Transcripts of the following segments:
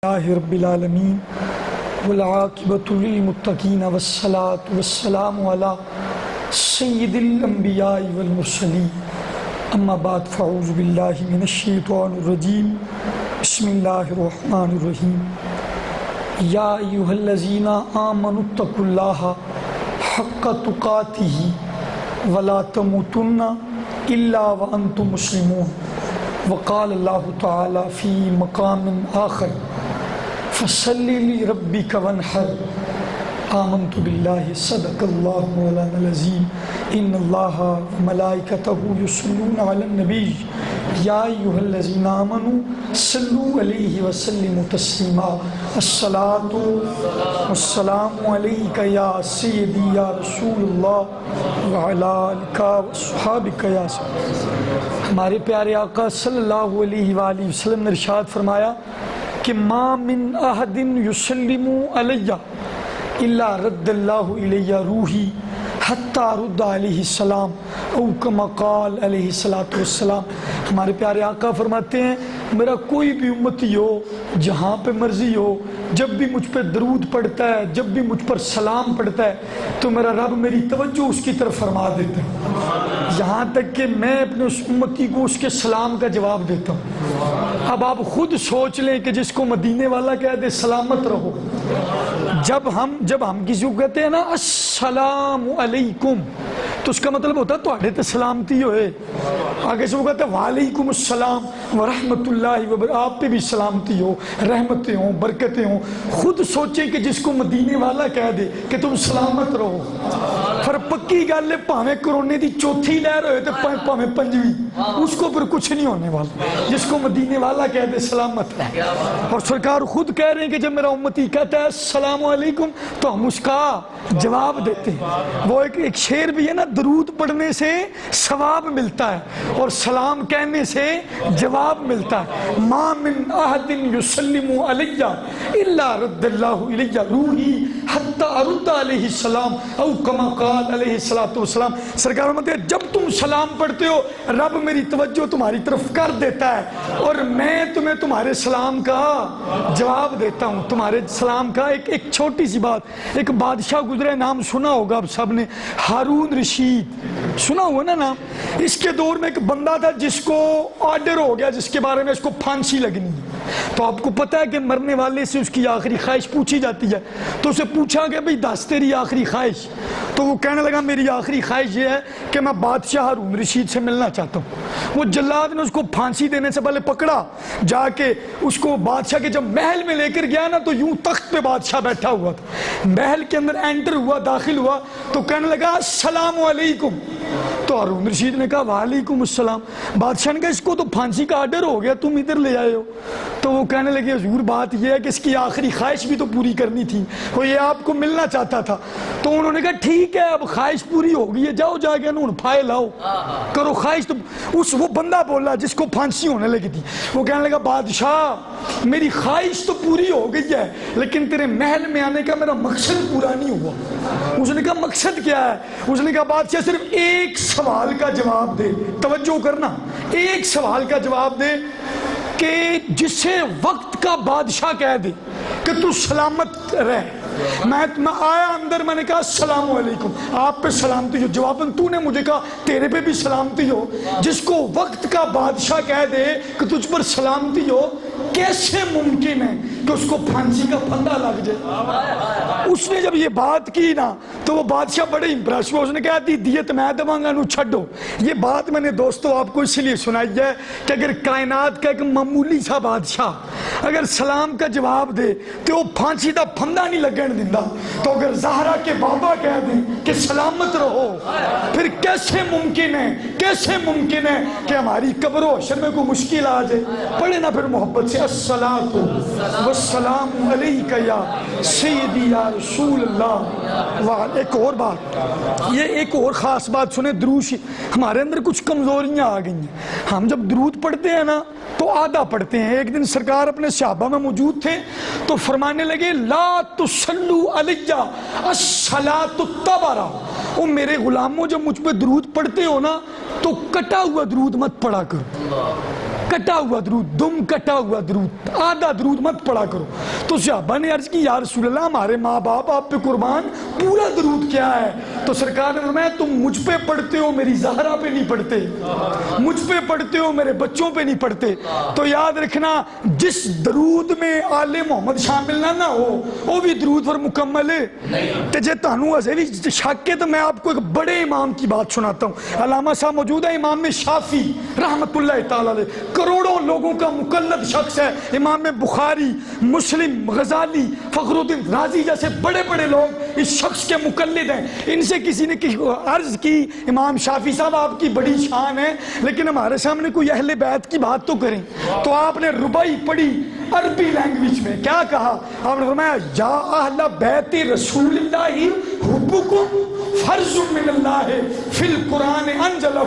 اللہ رب العالمین والعاقبۃ للمتقین والصلاۃ والسلام علی سید الانبیاء والمرسلین اما بعد فاعوذ باللہ من الشیطان الرجیم بسم اللہ الرحمن الرحیم یا ایھا الذین آمنوا اتقوا اللہ حق تقاتہ ولا تموتن الا وانتم مسلمون وقال اللہ تعالی فی مقام آخر فصلی لربک وانحر آمنت باللہ صدق اللہ مولانا العظیم ان اللہ وملائکتہ یصلون علی النبی یا ایھا الذین آمنوا صلوا علیہ وسلموا تسلیما الصلاۃ والسلام علیک یا سیدی یا رسول اللہ وعلی آلک واصحابک یا سیدی۔ ہمارے پیارے آقا صلی اللہ علیہ وآلہ وسلم نے ارشاد فرمایا کہ ما من احد یسلم علی الا رد اللہ علی روحی حتی رد علیہ السلام او کما قال علیہ السلام۔ ہمارے پیارے آقا فرماتے ہیں میرا کوئی بھی امتی ہو جہاں پہ مرضی ہو، جب بھی مجھ پہ درود پڑھتا ہے، جب بھی مجھ پر سلام پڑھتا ہے تو میرا رب میری توجہ اس کی طرف فرما دیتا ہے، یہاں تک کہ میں اپنے اس امتی کو اس کے سلام کا جواب دیتا ہوں۔ اب آپ خود سوچ لیں کہ جس کو مدینے والا کہہ دے سلامت رہو، جب ہم کسی کو کہتے ہیں نا السلام علیکم تو اس کا مطلب ہوتا ہے تواڈے تے سلامتی ہوئے، آگے سے وہ کہتے ہیں وعلیکم السلام ورحمت اللہ وبرکاتہ، آپ پہ بھی سلامتی ہو، رحمتیں ہوں، برکتیں ہوں۔ خود سوچیں کہ جس کو مدینے والا کہہ دے کہ تم سلامت رہو، پھر پکی گل ہے پاویں کرونے دی چوتھی لہر ہوئے تو پاویں پنجویں، اس کو پھر کچھ نہیں ہونے والا، جس کو مدینے والا کہہ دے سلامت رہے۔ اور سرکار خود کہہ رہے ہیں کہ جب میرا امتی کہتا ہے السلام علیکم تو ہم اس کا جواب دیتے ہیں۔ وہ ایک شعر بھی ہے نا، درود پڑھنے سے ثواب ملتا ہے اور سلام کہنے سے جواب ملتا ہے۔ ما من احد یسلم علی الا رد اللہ علی روحی حتی ارد علیہ السلام او کما قال علیہ السلام۔ سرکار فرماتے ہیں جب تم سلام پڑھتے ہو رب میری توجہ تمہاری طرف کر دیتا ہے اور میں تمہیں تمہارے سلام کا جواب دیتا ہوں۔ تمہارے سلام کا ایک چھوٹی سی بات، ایک بادشاہ گزرے، نام سنا ہوگا آپ سب نے، ہارون رشید، سنا ہوا نا نام۔ اس کے دور میں ایک بندہ تھا جس کو آرڈر ہو گیا، جس کے بارے میں اس کو پھانسی لگنی ہے۔ تو آپ کو پتہ ہے کہ مرنے والے سے اس کی آخری خواہش پوچھی جاتی ہے، تو اسے پوچھا کہ بھئی دس تیری آخری خواہش، تو وہ کہنے لگا میری آخری خواہش یہ ہے کہ میں بادشاہ ہارون رشید سے ملنا چاہتا ہوں۔ وہ جلاد نے اس کو پھانسی دینے سے پہلے پکڑا، جا کے اس کو بادشاہ کے جب محل میں لے کر گیا نا تو یوں تخت پہ بادشاہ بیٹھا ہوا تھا، محل کے اندر انٹر ہوا، داخل ہوا تو کہنے لگا السلام علیکم، تو ہارون رشید نے کہا وعلیکم السلام۔ بادشاہ نے کہا اس کو تو پھانسی کا آرڈر ہو گیا، تم ادھر لے آئے ہو۔ تو وہ کہنے لگے حضور بات یہ ہے کہ اس کی آخری خواہش بھی تو پوری کرنی تھی، وہ یہ آپ کو ملنا چاہتا تھا۔ تو انہوں نے کہا ٹھیک ہے اب خواہش پوری ہو گئی ہے، جاؤ جا کے انہوں پھائے لاؤ کرو خواہش۔ تو وہ بندہ بولا جس کو پھانسی ہونے لگی تھی، وہ کہنے لگا بادشاہ میری خواہش تو پوری ہو گئی ہے لیکن تیرے محل میں آنے کا میرا مقصد پورا نہیں ہوا۔ اس نے کہا مقصد کیا ہے؟ اس نے کہا بادشاہ صرف ایک سوال کا جواب دے، توجہ کرنا، ایک سوال کا جواب دے کہ جسے وقت کا بادشاہ کہہ دے کہ تو سلامت رہ۔ میں آیا اندر، میں نے کہا السلام علیکم، آپ پہ سلامتی ہو، جواباً تو نے مجھے کہا تیرے پہ بھی سلامتی ہو۔ جس کو وقت کا بادشاہ کہہ دے کہ تجھ پر سلامتی ہو، کیسے ممکن ہے کہ اس کو پھانسی کا پھندا لگ جائے؟ اس نے جب یہ بات کی نا تو وہ بادشاہ بڑے امپریس ہوا، اس نے کہا دیت میں دوں گا، نو چھڈو۔ یہ بات میں نے دوستو آپ کو اس لیے سنائی ہے کہ اگر کائنات کا ایک معمولی سا بادشاہ اگر سلام کا جواب دے تو وہ پھانسی دا پھندا نہیں لگن دیندا، تو اگر زہرا کے بابا کہہ دیں کہ سلامت رہو، پھر کیسے ممکن ہے کہ ہماری قبر و حشر میں کوئی مشکل آ جائے؟ پڑھے نا پھر محبت سے الصلاۃ والسلام علیک یا سیدی یا رسول اللہ۔ ایک اور بات، یہ ایک اور خاص بات سنیں، دروش ہمارے اندر کچھ کمزوریاں آ گئی ہیں۔ ہم جب درود پڑھتے ہیں نا تو آدھا پڑھتے ہیں۔ ایک دن سرکار اپنے صحابہ میں موجود تھے تو فرمانے لگے لا تصلوا علی الصلاۃ الطبرہ، او میرے غلاموں جب مجھ پہ درود پڑھتے ہو نا تو کٹا ہوا درود مت پڑھا کرو۔ کٹا ہوا درود، دم کٹا ہوا درود، آدھا درود مت پڑا کرو۔ تو صحابہ نے عرض کی یا رسول اللہ ہمارے ماں باپ آپ پہ قربان، پورا درود کیا ہے؟ تو سرکار نے فرمایا تم مجھ پہ پڑھتے ہو، میری زہرا پہ نہیں پڑھتے، مجھ پہ پڑھتے ہو، میرے بچوں پہ نہیں پڑھتے۔ تو یاد رکھنا جس درود میں آل محمد شامل نہ ہو وہ بھی درود پر مکمل ہے۔ تو جے تانوں اسے بھی شک ہے تو میں آپ کو ایک بڑے امام کی بات سناتا ہوں۔ علامہ صاحب موجود ہے، امام شافعی رحمت اللہ تعالی علیہ، کروڑوں لوگوں کا مقلد شخص ہے۔ امام بخاری، مسلم، غزالی، فخر الدین رازی جیسے بڑے بڑے لوگ اس شخص کے مقلد ہیں۔ ان سے کسی نے عرض کی امام شافعی صاحب آپ کی بڑی شان ہے لیکن ہمارے سامنے کوئی اہل بیت کی بات تو کریں۔ تو آپ نے ربائی پڑھی عربی لینگویج میں، کیا کہا؟ آپ نے فرمایا یا اہل بیت رسول اللہ حبکم فرض من اللہ فی القرآن انزلہ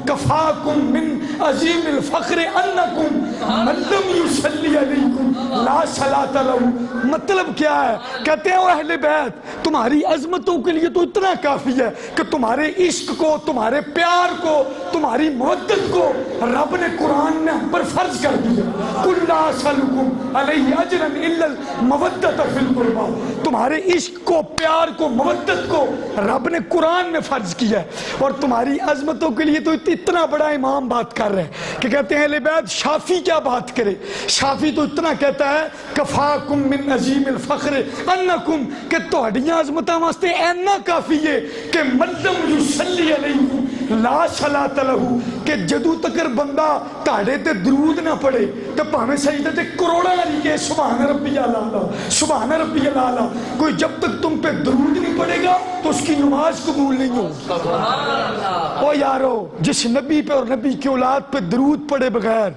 کفاکم من عظیم الفخر انکم من لم یصلی علیکم لا صلاۃ لہ۔ مطلب کیا ہے؟ کہتے ہیں اہل بیت تمہاری عظمتوں کے لیے تو اتنا کافی ہے کہ تمہارے عشق کو، تمہارے پیار کو، تمہاری محبت کو رب نے قرآن نے ہم پر فرض کر دیا۔ قل لا اسألکم علیہ اجرا الا المودۃ فی القربى، تمہارے عشق کو، پیار کو، محبت کو رب نے قرآن میں فرض کیا ہے۔ اور تمہاری عظمتوں کے لیے تو اتنا بڑا امام بات کر رہے ہیں کہ کہتے ہیں اہل بیت شافی کیا بات کرے؟ شافی تو اتنا کہتا ہے کفاکم من عظیم الفخر انکم، کہ تہاڈیاں عظمتاں واسطے اینا کافی ہے کہ من لم یصلی علیکم لا صلاۃ لہ، کہ جدوں تکر بندہ تہاڈے تے درود نہ پڑھے تو بھاویں سجدے تے کروڑاں لکھے سبحان ربی الاعلیٰ سبحان ربی الاعلیٰ، کوئی جب تک تم پہ درود نہیں پڑے گا تو اس کی نماز قبول نہیں ہوگی۔ او یارو جس نبی پہ اور نبی کی اولاد پہ درود پڑے بغیر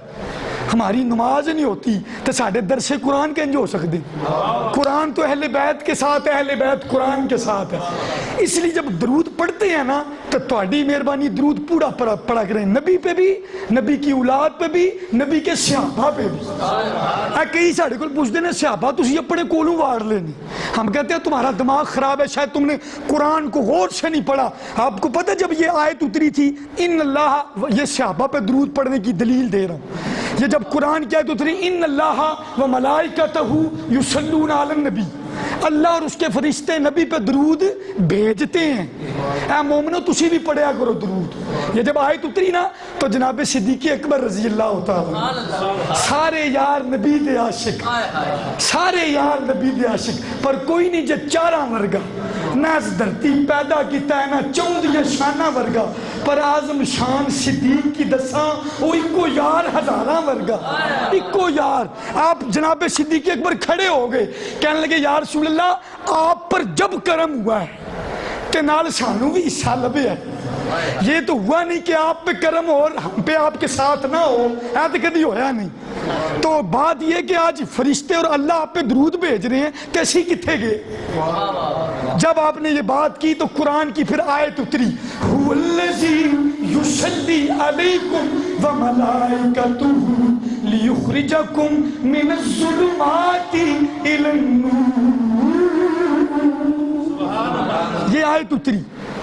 ہماری نماز نہیں ہوتی تو ساڑھے درس قرآن کنج ہو سکتے؟ قرآن تو اہل بیت کے ساتھ ہے، اہل بیت قرآن کے ساتھ ہے۔ اس لیے جب درود پڑھتے ہیں نا تو تہاڈی مہربانی درود پورا پڑھا کریں، نبی پہ بھی، نبی کی اولاد پہ بھی، نبی کے صحابہ پہ بھی۔ کئی ساڑھے کو پوچھتے ہیں صحابہ تسی اپنے کولوں واڑ لینے، ہم کہتے ہیں تمہارا دماغ خراب ہے، شاید تم نے قرآن کو غور سے نہیں پڑھا۔ آپ کو پتہ جب یہ آیت اتری تھی ان اللہ، یہ صحابہ پہ درود پڑھنے کی دلیل دے رہا ہوں، یہ جب قرآن کی آیت اتری ان اللہ و ملائکتہ یصلون علی النبی، اللہ اور اس کے فرشتے نبی پہ درود بھیجتے ہیں۔ اے مومنو تسی بھی پڑھیا کرو درود۔ یہ جب آیت اتری نا تو جناب صدیق اکبر رضی اللہ تعالی، سارے یار نبی دے عاشق، سارے یار نبی دے عاشق، پر کوئی نہیں جے چاراں ورگا، نہ اس دھرتی پیدا کیتا ہے نہ چوندیاں شانہ ورگا، پر اعظم شان صدیق کی دساں وہ ایکو یار ہزاراں ورگا، ایکو یار۔ آپ جناب صدیق اکبر کھڑے ہو گئے، کہنے لگے یا رسول اللہ آپ پر جب کرم ہوا ہے کہ نال سانوں بھی حصہ لبے ہے، یہ تو ہوا نہیں کہ آپ پہ کرم اور ہم پہ آپ کے ساتھ نہ ہو، ایسا تو کبھی ہویا نہیں۔ تو بات یہ کہ آج فرشتے اور اللہ آپ پہ درود بھیج رہے ہیں، کیسی کتھے گئے؟ جب آپ نے یہ بات کی تو قرآن کی پھر آیت اتری هو الذی یصلی علیکم وملائکتہ لیخرجکم من الظلمات الی النور۔ یہ آیت اتری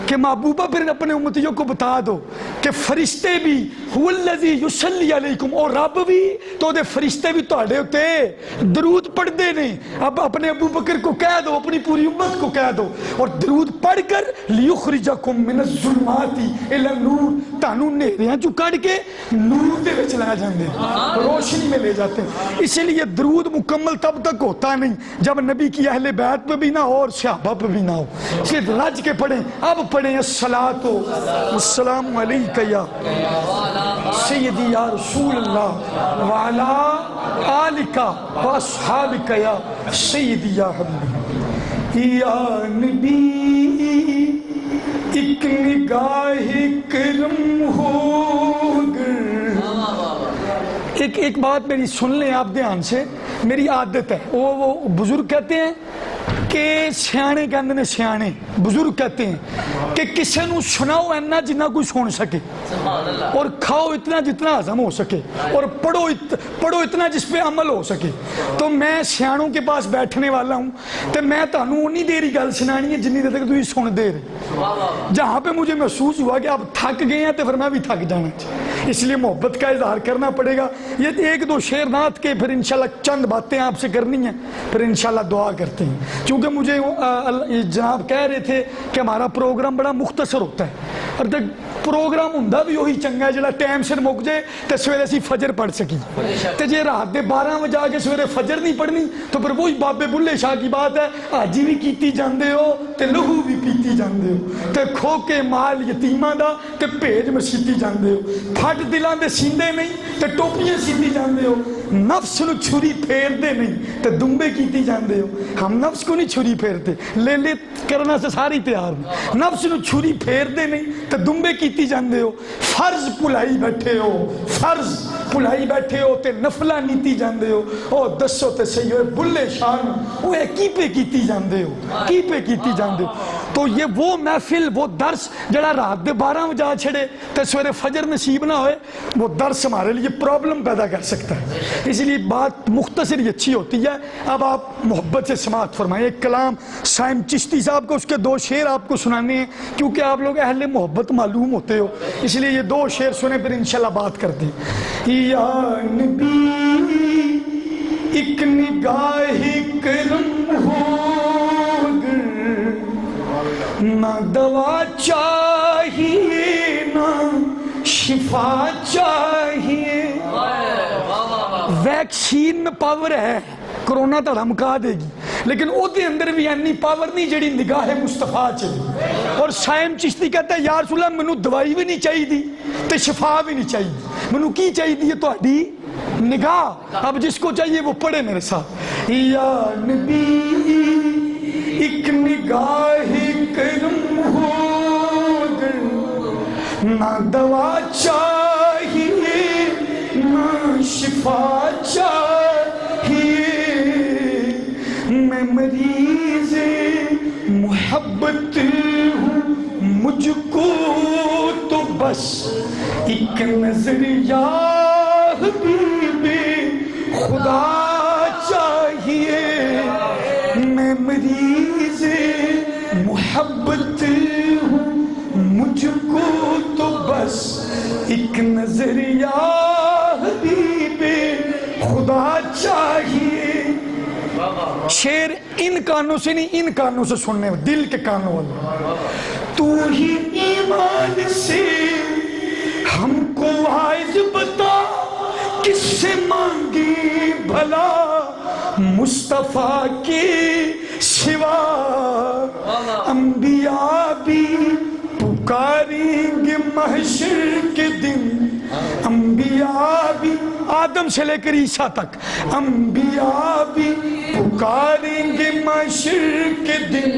کہ محبوبہ پھر اپنے امتیوں کو بتا دو کہ فرشتے بھی هو الذی یصلی علیکم، اور رب بھی تو دے فرشتے بھی تہاڈے ہوتے درود پڑھ دے نے۔ اب اپنے ابو بکر کو کہہ دو، اپنی پوری امت کو کہہ دو، اور درود پڑھ کر لیخرجکم من الظلمات الی النور، تانوں نیریاں چوں کڈ کے نور دے وچ لے جاندے، روشنی میں لے جاتے ہیں۔ اسی لیے درود مکمل تب تک ہوتا نہیں جب نبی کی اہل بیت پہ بھی نہ ہو اور صحابہ پہ بھی نہ ہو، اس لیے رج کے پڑھیں۔ اب پڑھیں الصلاۃ والسلام علیک یا سیدی یا رسول اللہ وعلی آلک واصحابک یا سیدی یا حبیبی یا نبی، ایک نگاہ کرم ہوگر۔ ایک بات میری سن لیں آپ دھیان سے، میری عادت ہے، وہ بزرگ کہتے ہیں کہ سیانے کہندے نے سیانے بزرگ کہتے ہیں کہ کسی نو سناؤ اینا جنہ کوئی سن سکے، اور کھاؤ اتنا جتنا ہضم ہو سکے، اور پڑھو اتنا جس پہ عمل ہو سکے۔ تو میں سیاںوں کے پاس بیٹھنے والا ہوں، تو میں تانوں انی دیر ہی گل سنانی ہے جنی دیر تک تسی سن دے رہے۔ جہاں پہ مجھے محسوس ہوا کہ آپ تھک گئے ہیں تو پھر میں بھی تھک جانا چاہیے، اس لیے محبت کا اظہار کرنا پڑے گا۔ یہ ایک دو شعر نعت کے پھر انشاءاللہ چند باتیں آپ سے کرنی ہیں، پھر انشاءاللہ دعا کرتے ہیں، کیونکہ مجھے جناب کہہ رہے تھے کہ ہمارا پروگرام بڑا مختصر ہوتا ہے، اور پروگرام ہوندا بھی وہی چنگا ہے جڑا ٹائم سر مک جائے تے سویرے اسی فجر پڑھ سکی، تے جے رات دے 12 بجے آ کے سویرے فجر نہیں پڑھنی تو پھر وہی بابے بلے شاہ کی بات ہے، حاجی بھی کیتی جاندے ہو تے لہو بھی پیتی جاندے ہو، تے کھو کے مال یتیماں دا تے بھیج مسیتی جاندے ہو، پھٹ دلاں دے سیندے نہیں تے ٹوپیاں سیتی جاندے ہو، نفس نو چھری پھیر دے نہیں تے دمبے کیتی جاندے ہو۔ ہم نفس کو نہیں چھری پھیرتے، لے لے کرنا سے ساری تیار ہیں، نفس نو چھری پھیر دے نہیں تے دمبے کیتی جاندے ہو، فرض بھلائی بیٹھے ہو، فرض بھلائی بیٹھے ہو تے نفلہ نیتی جاندے ہو۔ او دسو تے صحیح ہوئے بلے شان وہ کی پہ کیتی جاندے ہو، کی پہ کیتی جاندے ہو۔ تو یہ وہ محفل، وہ درس جڑا رات دے 12 بجے آ چھڑے تے سویرے فجر نصیب نہ ہوئے، وہ درس ہمارے لیے پرابلم پیدا کر سکتا ہے، اس لیے بات مختصر ہی اچھی ہوتی ہے۔ اب آپ محبت سے سماعت فرمائیں، ایک کلام سائم چشتی صاحب کو، اس کے 2 شعر آپ کو سنانے ہیں، کیونکہ آپ لوگ اہل محبت معلوم ہوتے ہو، اس لیے یہ 2 شعر سنیں پھر انشاءاللہ بات کرتے ہیں۔ یا نبی ایک نگاہ کرم ہو گر، نہ دوا چاہیے نہ شفا چاہیے۔ ویکسین میں پاور ہے، کرونا تا دھمکا دے گی، لیکن او دے اندر بھی اینی پاور نہیں جڑی نگاہ مصطفیٰ چلی۔ اور سائم چشتی کہتا ہے یا رسول اللہ منو دوائی بھی نہیں چاہیے دی تے شفا بھی نہیں چاہیے، منو کی چاہیے دی ہے تو اڈی نگاہ۔ اب جس کو چاہیے وہ پڑھے میرے ساتھ۔ یا نبی ایک نگاہ کرم ہو گر، نہ دوا چاہیے نہ شفا چاہیے، میں مریض محبت ہوں، مجھ کو تو بس ایک نظر یا حبیب خدا چاہیے، میں مریض محبت ہوں، مجھ کو تو بس ایک نظر یا حبیب خدا چاہیے۔ شعر ان کانوں سے نہیں، ان کانوں سے سننے، دل کے کانوں والا۔ تو ہی ایمان سے ہم کو عائز بتا، کس سے مانگی بھلا مصطفیٰ کے سوا، انبیاء بھی پکاریں گے محشر کے دن، انبیاء بھی آدم سے لے کر عیسیٰ تک، انبیاء بھی پکاریں گے محشر کے دن،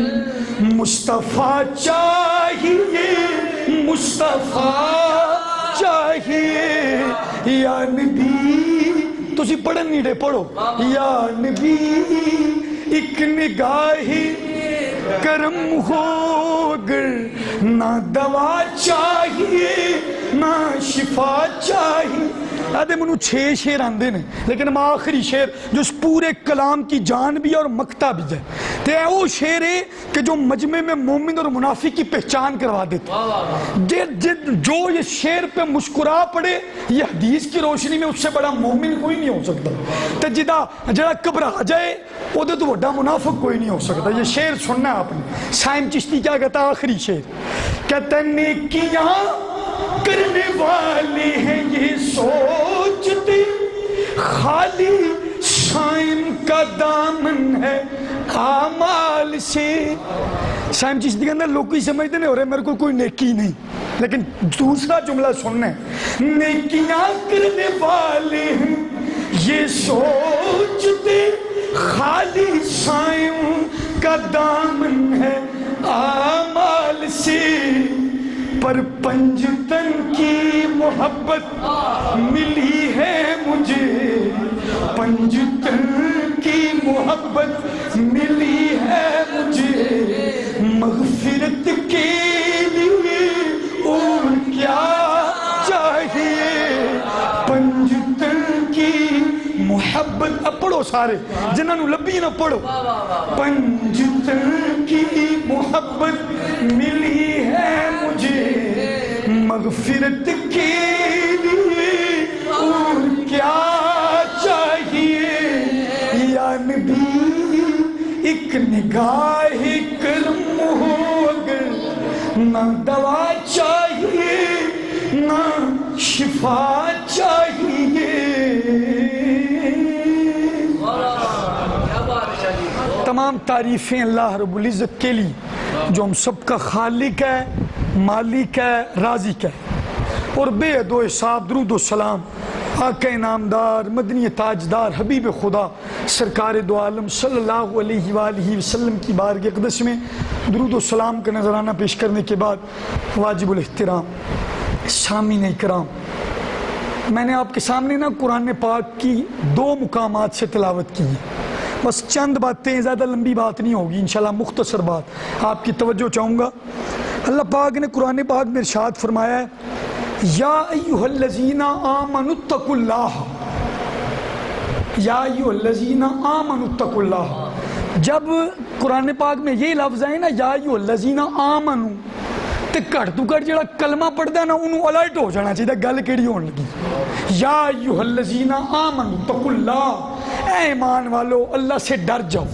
مصطفیٰ چاہیے مصطفیٰ چاہیے۔ یا نبی تسی پڑھن نہیں رہے، پڑھو۔ یا نبی ایک نگاہ کرم ہو گر، نہ دوا چاہیے نہ شفا چاہیے۔ آدھے منو 6 شعر آندے نے، لیکن ہم آخری شعر جو اس پورے کلام کی جان بھی ہے اور مکتا بھی ہے، تو وہ شعر ہے کہ جو مجمع میں مومن اور منافق کی پہچان کروا دیتے۔ جو یہ شعر پہ مسکرا پڑے یہ حدیث کی روشنی میں اس سے بڑا مومن کوئی نہیں ہو سکتا، تو جڑا گھبرا جائے وہ تو بڑا منافق کوئی نہیں ہو سکتا۔ یہ شعر سننا ہے آپ نے۔ سائم چشتی کیا کہتا ہے آخری شعر، کہتا ہے نیکیاں کرنے والے ہیں یہ سوچتے، خالی سائم کا دامن ہے اعمال سے۔ سائم چشتی کے اندر لوگ ہی سمجھتے نہیں ہو رہے میرے کو کوئی نیکی نہیں، لیکن دوسرا جملہ سننا ہے، نیکیاں کرنے والے ہیں یہ سوچتے، خالی سائم کا دامن ہے اعمال سے، پر پنجتن کی محبت ملی ہے مجھے، پنجتن کی محبت ملی ہے مجھے، مغفرت سارے جنہاں نو لبی نہ پڑھو. پنجتن کی محبت ملی ہے مجھے مغفرت کے لیے اور کیا چاہیے یا نبی ایک نگاہ کرم ہو اگر نہ دوا چاہیے نہ شفا چاہیے. تمام تعریفیں اللہ رب العزت کے لیے جو ہم سب کا خالق ہے، مالک ہے، رازق ہے. اور بے حد و حساب درود و سلام آقا انعامدار مدنی تاجدار حبیب خدا سرکار دو عالم صلی اللہ علیہ وآلہ وسلم کی بارگاہ اقدس میں درود و سلام کا نذرانہ پیش کرنے کے بعد واجب الاحترام سامعین اکرام، میں نے آپ کے سامنے نا قرآن پاک کی 2 مقامات سے تلاوت کی ہے. بس چند باتیں، زیادہ لمبی بات نہیں ہوگی انشاءاللہ، مختصر بات آپ کی توجہ چاہوں گا. اللہ پاک نے قرآن پاک میں ارشاد فرمایا ہے یا ایھا الذین آمنوا اتقوا اللہ، یا ایھا الذین آمنوا اتقوا اللہ. جب قرآن پاک میں یہ لفظ ہے نا یا ایھا الذین آمنوا، تے گھٹ تو گھٹ جڑا کلمہ پڑھدا ہے نا انہوں الرٹ ہو جانا چاہیے گل کیڑی ہون لگی. یا ایھا الذین آمنوا اتقوا اللہ، اے ایمان والو اللہ سے ڈر جاؤ،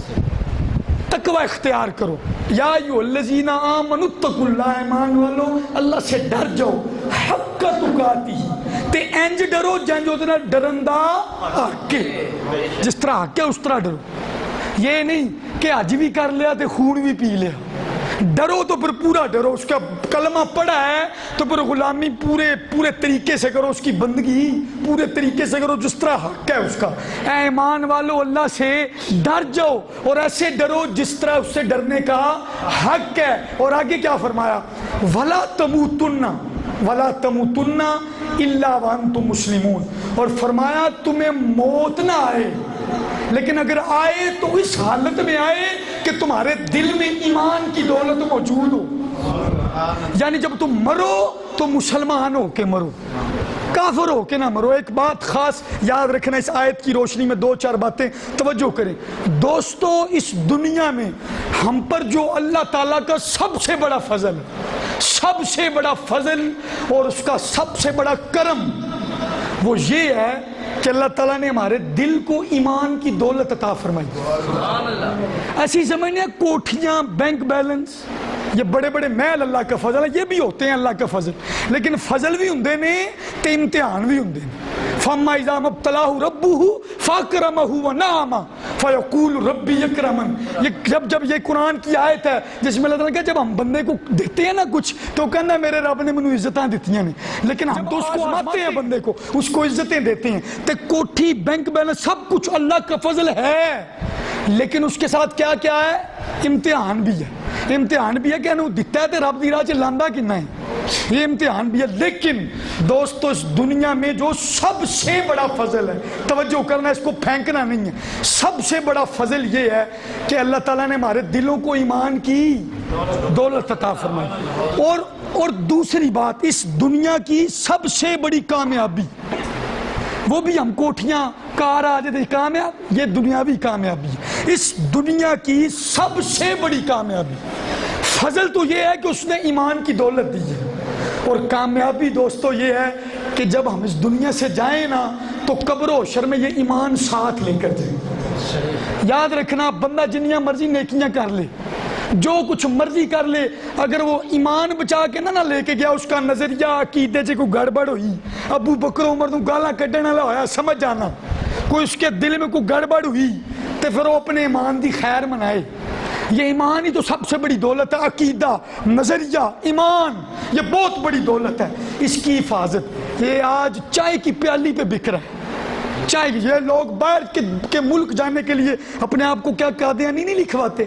تقوی اختیار کرو. یا ایھا الذین آمنوا اتقوا اللہ، ایمان والو اللہ سے ڈر جاؤ حق تقاتی، تے انج ڈرو جنج اتنا ڈرندہ حق ہے، جس طرح حق ہے اس طرح ڈرو. یہ نہیں کہ حج بھی کر لیا تے خون بھی پی لیا. ڈرو تو پھر پورا ڈرو، اس کا کلمہ پڑھا ہے تو پھر غلامی پورے طریقے سے کرو، اس کی بندگی پورے طریقے سے کرو جس طرح حق ہے اس کا. اے ایمان والو اللہ سے ڈر جاؤ اور ایسے ڈرو جس طرح اس سے ڈرنے کا حق ہے. اور آگے کیا فرمایا وَلَا تَمُوتُنَّ وَلَا تَمُوتُنَّ إِلَّا وَأَنْتُمْ مُسْلِمُونَ، اور فرمایا تمہیں موت نہ آئے، لیکن اگر آئے تو اس حالت میں آئے کہ تمہارے دل میں ایمان کی دولت موجود ہو. یعنی جب تم مرو تو مسلمان ہو کے مرو، کافر ہو کے نہ مرو. ایک بات خاص یاد رکھنا اس آیت کی روشنی میں، 2-4 باتیں توجہ کریں. دوستو اس دنیا میں ہم پر جو اللہ تعالیٰ کا سب سے بڑا فضل، سب سے بڑا فضل اور اس کا سب سے بڑا کرم وہ یہ ہے کہ اللہ تعالیٰ نے ہمارے دل کو ایمان کی دولت عطا فرمائی. ایسی سمجھنے کوٹھیاں، بینک بیلنس، یہ بڑے بڑے محل اللہ کا فضل ہے، یہ بھی ہوتے ہیں اللہ کا فضل، لیکن فضل بھی ہوندے نے تے امتحان بھی ہوندے نے. فَأَمَّا إِذَا مَا ابْتَلَاهُ رَبُّهُ فَأَكْرَمَهُ وَنَعَمَهُ فَيَقُولُ رَبِّي يَكْرَمَنِ. جب یہ قرآن کی آیت ہے جس میں اللہ تعالیٰ کہ جب ہم بندے کو دیتے ہیں نا کچھ تو کہنا ہے میرے رب نے مجھے عزتاں دیتی ہیں، لیکن ہم تو اس کو آزماتے ہیں، بندے کو اس کو عزتیں دیتے ہیں. تے کوٹھی، بینک بیلنس سب کچھ اللہ کا فضل ہے، لیکن اس کے ساتھ کیا کیا ہے؟ امتحان بھی ہے. امتحان بھی ہے کہ انہوں دیتا ہے تے رب دی راہ چ لاندا کنا ہے، یہ امتحان بھی ہے. لیکن دوستو اس دنیا میں جو سب سے بڑا فضل ہے، توجہ کرنا اس کو پھینکنا نہیں ہے، سب سے بڑا فضل یہ ہے کہ اللہ تعالیٰ نے ہمارے دلوں کو ایمان کی دولت عطا فرمائی. اور دوسری بات، اس دنیا کی سب سے بڑی کامیابی، وہ بھی ہم کوٹھیاں کار آ جاتے کامیاب، یہ دنیاوی کامیابی ہے. اس دنیا کی سب سے بڑی کامیابی فضل تو یہ ہے کہ اس نے ایمان کی دولت دی ہے، اور کامیابی دوستو یہ ہے کہ جب ہم اس دنیا سے جائیں نا تو قبر و حشر میں یہ ایمان ساتھ لے کر جائیں. یاد رکھنا بندہ جنیاں مرضی نیکیاں کر لے، جو کچھ مرضی کر لے، اگر وہ ایمان بچا کے نہ لے کے گیا، اس کا نظریہ عقیدے سے کوئی گڑبڑ ہوئی، ابو بکر عمر تو گالاں کڈن والا ہویا، سمجھ جانا کوئی اس کے دل میں کوئی گڑبڑ ہوئی تو پھر وہ اپنے ایمان دی خیر منائے. یہ ایمان ہی تو سب سے بڑی دولت ہے. عقیدہ، نظریہ، ایمان یہ بہت بڑی دولت ہے، اس کی حفاظت. یہ آج چائے کی پیالی پہ بک رہا ہے، چائے. یہ لوگ باہر کے ملک جانے کے لیے اپنے آپ کو کیا قادیانی نہیں لکھواتے،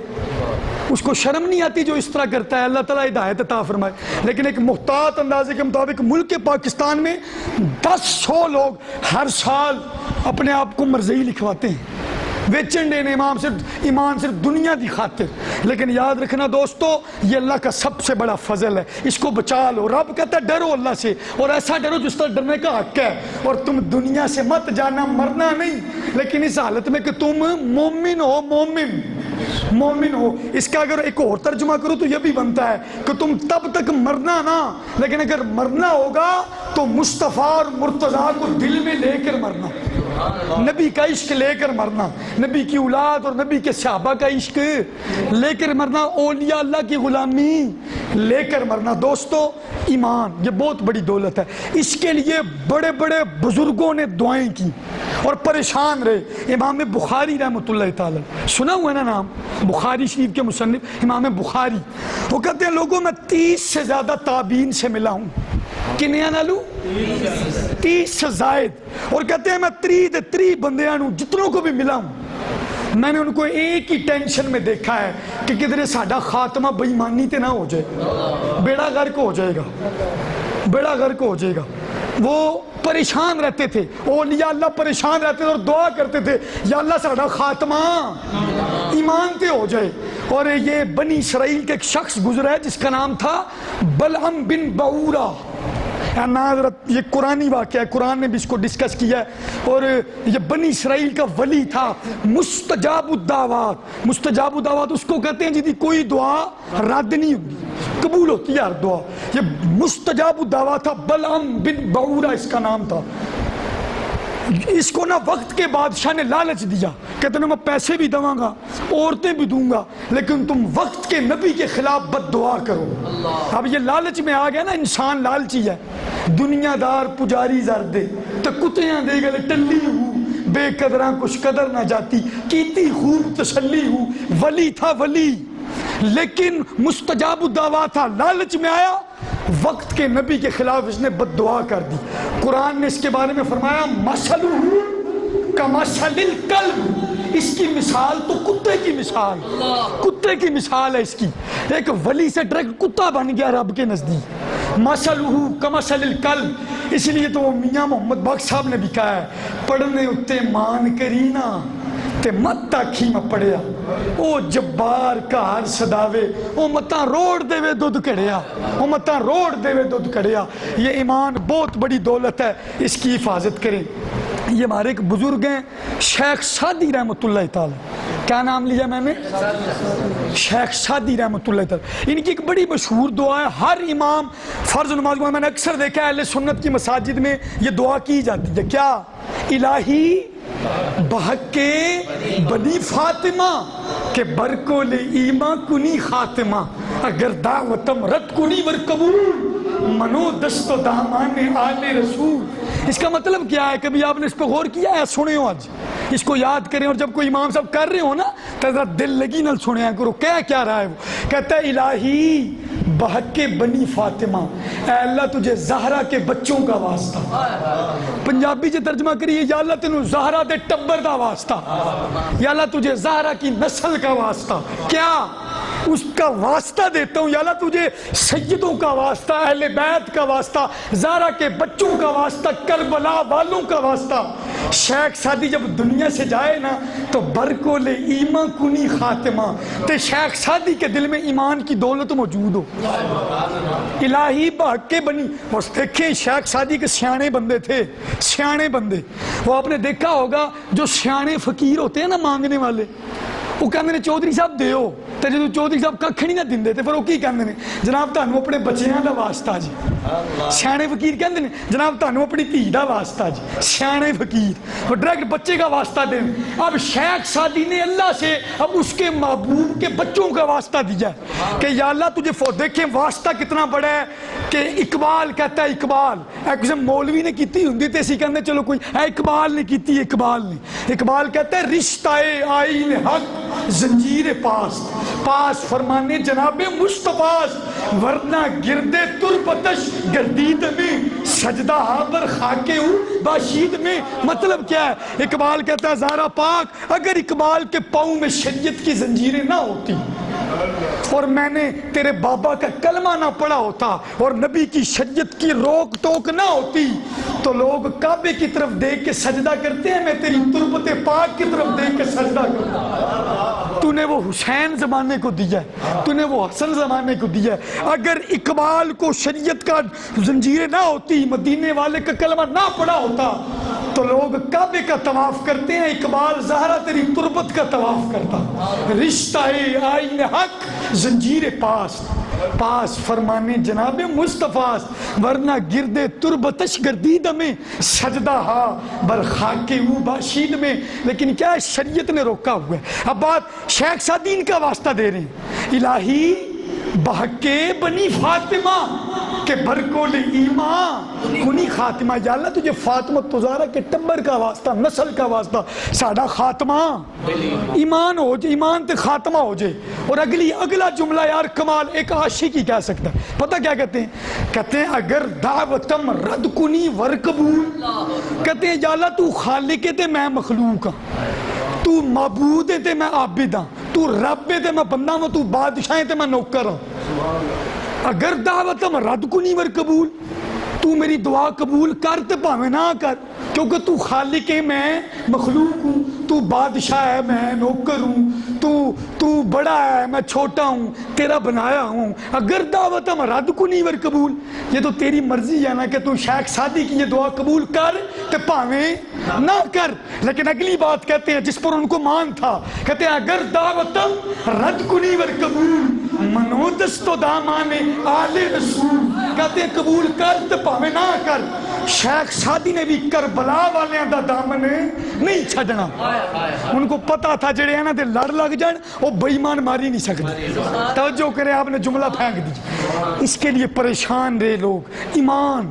اس کو شرم نہیں آتی جو اس طرح کرتا ہے. اللہ تعالیٰ ہدایت عطا فرمائے. لیکن ایک محتاط اندازے کے مطابق ملک پاکستان میں 10-100 لوگ ہر سال اپنے آپ کو مرزئی لکھواتے ہیں. ویچن دے ایمان صرف دنیا دی خاطر. لیکن یاد رکھنا دوستو یہ اللہ کا سب سے بڑا فضل ہے, اس کو بچا لو. رب کہتا ہے ڈرو اللہ سے, اور ایسا ڈرو جس طرح ڈرنے کا حق ہے, اور تم دنیا سے مت جانا, مرنا نہیں, لیکن اس حالت میں کہ تم مومن ہو. مومن ہو, اس کا اگر ایک اور ترجمہ کرو تو یہ بھی بنتا ہے کہ تم تب تک مرنا نا, لیکن اگر مرنا ہوگا تو مصطفیٰ اور مرتضیٰ کو دل میں لے کر مرنا, نبی کا عشق لے کر مرنا, نبی کی اولاد اور نبی کے صحابہ کا عشق لے کر مرنا, اولیاء اللہ کی غلامی لے کر مرنا. دوستو ایمان یہ بہت بڑی دولت ہے, اس کے لیے بڑے بڑے بزرگوں نے دعائیں کی اور پریشان رہے. امام بخاری رحمۃ اللہ تعالی, سنا ہوا ہے نا نام, بخاری شریف کے مصنف امام بخاری, وہ کہتے ہیں لوگوں میں 30 سے زیادہ تابعین سے ملا ہوں. کنیا نالو 30 سے زائد, اور کہتے ہیں میں 3 بندیاں ہوں جتنوں کو بھی ملا ہوں, میں نے ان کو ایک ہی ٹینشن میں دیکھا ہے کہ کدھر ساڈا خاتمہ بے ایمانی تے نہ ہو جائے, بیڑا غرق ہو جائے گا, بیڑا غرق ہو جائے گا. وہ پریشان رہتے تھے, اولیاء اللہ پریشان رہتے تھے اور دعا کرتے تھے یا اللہ ساڈا خاتمہ ایمان تے ہو جائے. اور یہ بنی اسرائیل کے ایک شخص گزرا ہے جس کا نام تھا بلعم بن بعورہ. یہ قرآنی واقعہ ہے, قرآن نے بھی اس کو ڈسکس کیا ہے, اور یہ بنی اسرائیل کا ولی تھا. مستجاب الدعوات, مستجاب الدعوات اس کو کہتے ہیں جدی کوئی دعا رد نہیں ہوتی, قبول ہوتی ہے ہر دعا. یہ مستجاب الدعوات تھا, بلعم بن بعورہ اس کا نام تھا. اس کو نا وقت کے بادشاہ نے لالچ دیا, کہتے ہیں میں پیسے بھی دوں گا, عورتیں بھی دوں گا, لیکن تم وقت کے نبی کے خلاف بد دعا کرو. اب یہ لالچ میں آ گیا نا, انسان لالچی ہے. دنیا دار پجاری زر دے تو کتیاں دے گلے ٹلی ہوں, بے قدراں کچھ قدر نہ جاتی, کیتی خوب تسلی ہوں. ولی تھا ولی, لیکن مستجاب الدعوات تھا, لالچ میں آیا, وقت کے نبی کے خلاف اس نے بد دعا کر دی. قرآن نے اس کے بارے میں فرمایا مثلہ کمثل الکلب, اس کی مثال تو کتے کی مثال, کتے کی مثال ہے اس کی. ایک ولی سے ڈائریکٹ کتا بن گیا رب کے نزدیک. مثلہ کمثل الکلب, اس لیے تو میاں محمد باقر صاحب نے بھی کہا ہے, پڑھنے اتے مان کرینا تے مت آکھی میں پڑھیا, او جبار کار صداوے, او متاں روڑ دے وے دودھ کڑیا, او متاں روڑ دے وے دودھ کڑیا. یہ ایمان بہت بڑی دولت ہے, اس کی حفاظت کریں. یہ ہمارے ایک بزرگ ہیں شیخ سعدی رحمۃ اللہ تعالی, کیا نام لیا میں نے, شیخ سعدی رحمۃ اللہ تعالی. ان کی ایک بڑی مشہور دعا ہے, ہر امام فرض نماز میں نے اکثر دیکھا ہے اہل سنت کی مساجد میں یہ دعا کی جاتی ہے. کیا, الہی بحق کے بنی فاطمہ کہ برکول ایمان کنی خاتمہ, اگر دعوتم رد کنی ور قبول منو دست و دامان آل رسول. اس کا مطلب کیا ہے, کبھی آپ نے اس پہ غور کیا ہے؟ سنے ہو, آج اس کو یاد کریں, اور جب کوئی امام صاحب کر رہے ہو نا تو ذرا دل لگی نہ سنیا کرو کیا رہا ہے وہ. کہتا ہے الہی بحق کے بنی فاطمہ, اے اللہ تجھے زہرا کے بچوں کا واسطہ. پنجابی سے ترجمہ کریے, یا اللہ تینوں زہرا دے ٹبر دا واسطہ, یا اللہ تجھے زہرا کی نسل کا واسطہ, کیا اس کا واسطہ دیتا ہوں. یا اللہ تجھے سیدوں کا واسطہ, اہل بیت کا واسطہ, زہرا کے بچوں کا واسطہ, کربلا والوں کا واسطہ. شیخ سعدی جب دنیا سے جائے نا تو برکول ایمان کنی خاتمہ, تے شیخ سعدی کے دل میں ایمان کی دولت موجود ہو. الہی بحق کے بنی. اور دیکھیں شیخ سعدی کے سیانے بندے تھے, سیانے بندے. وہ آپ نے دیکھا ہوگا جو سیانے فقیر ہوتے ہیں نا مانگنے والے, وہ کہندے نے چودھری صاحب دیو, تے جدوں چودھری صاحب ککھ نہیں نہ دیندے تے پھر وہ کی کہندے نے, جناب تانوں اپنے بچیاں دا واسطہ جی. سیانے فقیر کہندے نے جناب تانوں اپنی دھی دا واسطہ جی. سیانے فقیر وہ ڈائریکٹ بچے کا واسطہ دیں. اب شیخ سعدی نے اللہ سے اب اس کے محبوب کے بچوں کا واسطہ دیا کہ یا اللہ تجھے دیکھیں واسطہ کتنا بڑا ہے کہ اقبال کہتا ہے, اقبال ایک مولوی نے کیتی ہوندی تے اسی کہندے چلو کوئی اقبال نے کیتی, اقبال کہتا ہے رشتہ آئین حق زنجیر پاس فرمانے جناب مصطفیٰ, ورنہ گردے تربتش گردید میں سجدہ پر خاکے باشید میں مطلب کیا ہے؟ اقبال کہتا ہے زہرا پاک اگر اقبال کے پاؤں میں شریعت کی زنجیریں نہ ہوتی اور میں نے تیرے بابا کا کلمہ نہ پڑھا ہوتا اور نبی کی شریعت کی روک ٹوک نہ ہوتی تو لوگ کعبے کی طرف دیکھ کے سجدہ کرتے ہیں، میں تیری تربت پاک کی طرف دیکھ کے سجدہ کرتا ہوں۔ تو نے وہ حسین زمانے کو دیا ہے، تو نے وہ حسن زمانے کو دیا ہے۔ اگر اقبال کو شریعت کا زنجیریں نہ ہوتی، مدینے والے کا کلمہ نہ پڑھا ہوتا تو لوگ کعبے کا طواف کرتے ہیں، اقبال زہرا تیری تربت کا طواف کرتا۔ رشتہ آئین حق زنجیر پاس پاس فرمانے جناب مصطفیٰ ورنہ گردے تربتش گردید میں سجدہ ہا بر خاکے او باشید میں۔ لیکن کیا ہے؟ شریعت نے روکا ہوا ہے۔ اب بات شیخ سعدین کا واسطہ دے رہے ہیں، الہی بحقے بنی فاطمہ کہ برکول ایمان کنی خاتمہ، یا اللہ تجھے فاطمہ تزارہ کے ٹبر کا واسطہ، نسل کا واسطہ، ساڑھا خاتمہ ایمان ہو جائے، ایمان تے خاتمہ ہو جائے۔ اور اگلا جملہ یار کمال ایک عاشق ہی کہہ سکتا ہے، پتہ کیا کہتے ہیں؟ کہتے ہیں اگر دعوتم رد کنی ورقبول، کہتے ہیں یا اللہ تو خالق تے میں مخلوق ہاں، تو معبود تے میں عابد ہاں، تو رب تے میں بندہ ہوں، تو بادشاہ تے میں نوکر ہوں۔ اگر دعوتم رد کنی ور قبول، تو میری دعا قبول کر تے پاویں نہ کر، کیونکہ تو خالق ہے میں مخلوق ہوں، تو بادشاہ ہے میں نوکر ہوں، تو بڑا ہے میں چھوٹا ہوں، تیرا بنایا ہوں۔ اگر دعوتم رد کنی ور قبول، یہ تو تیری مرضی ہے نا کہ تو شیخ سعدی کی یہ دعا قبول کر تے پاویں نہ کر۔ لیکن اگلی بات کہتے ہیں جس پر ان کو مان تھا، کہتے ہیں اگر دعوتم رد کنی ور قبول منودست و دامان آل رسول، کہتے ہیں قبول کر تے پاویں نہ کر۔ شیخ سعدی نے بھی کربلا والے دا دامن نہیں چھڑنا، ان کو پتا تھا جڑے ہیں نا دے لڑ لگ جان وہ بے ایمان ماری نہیں سکتے۔ توجہ کریں، آپ نے جملہ پھینک دی، اس کے لیے پریشان رہے لوگ۔ ایمان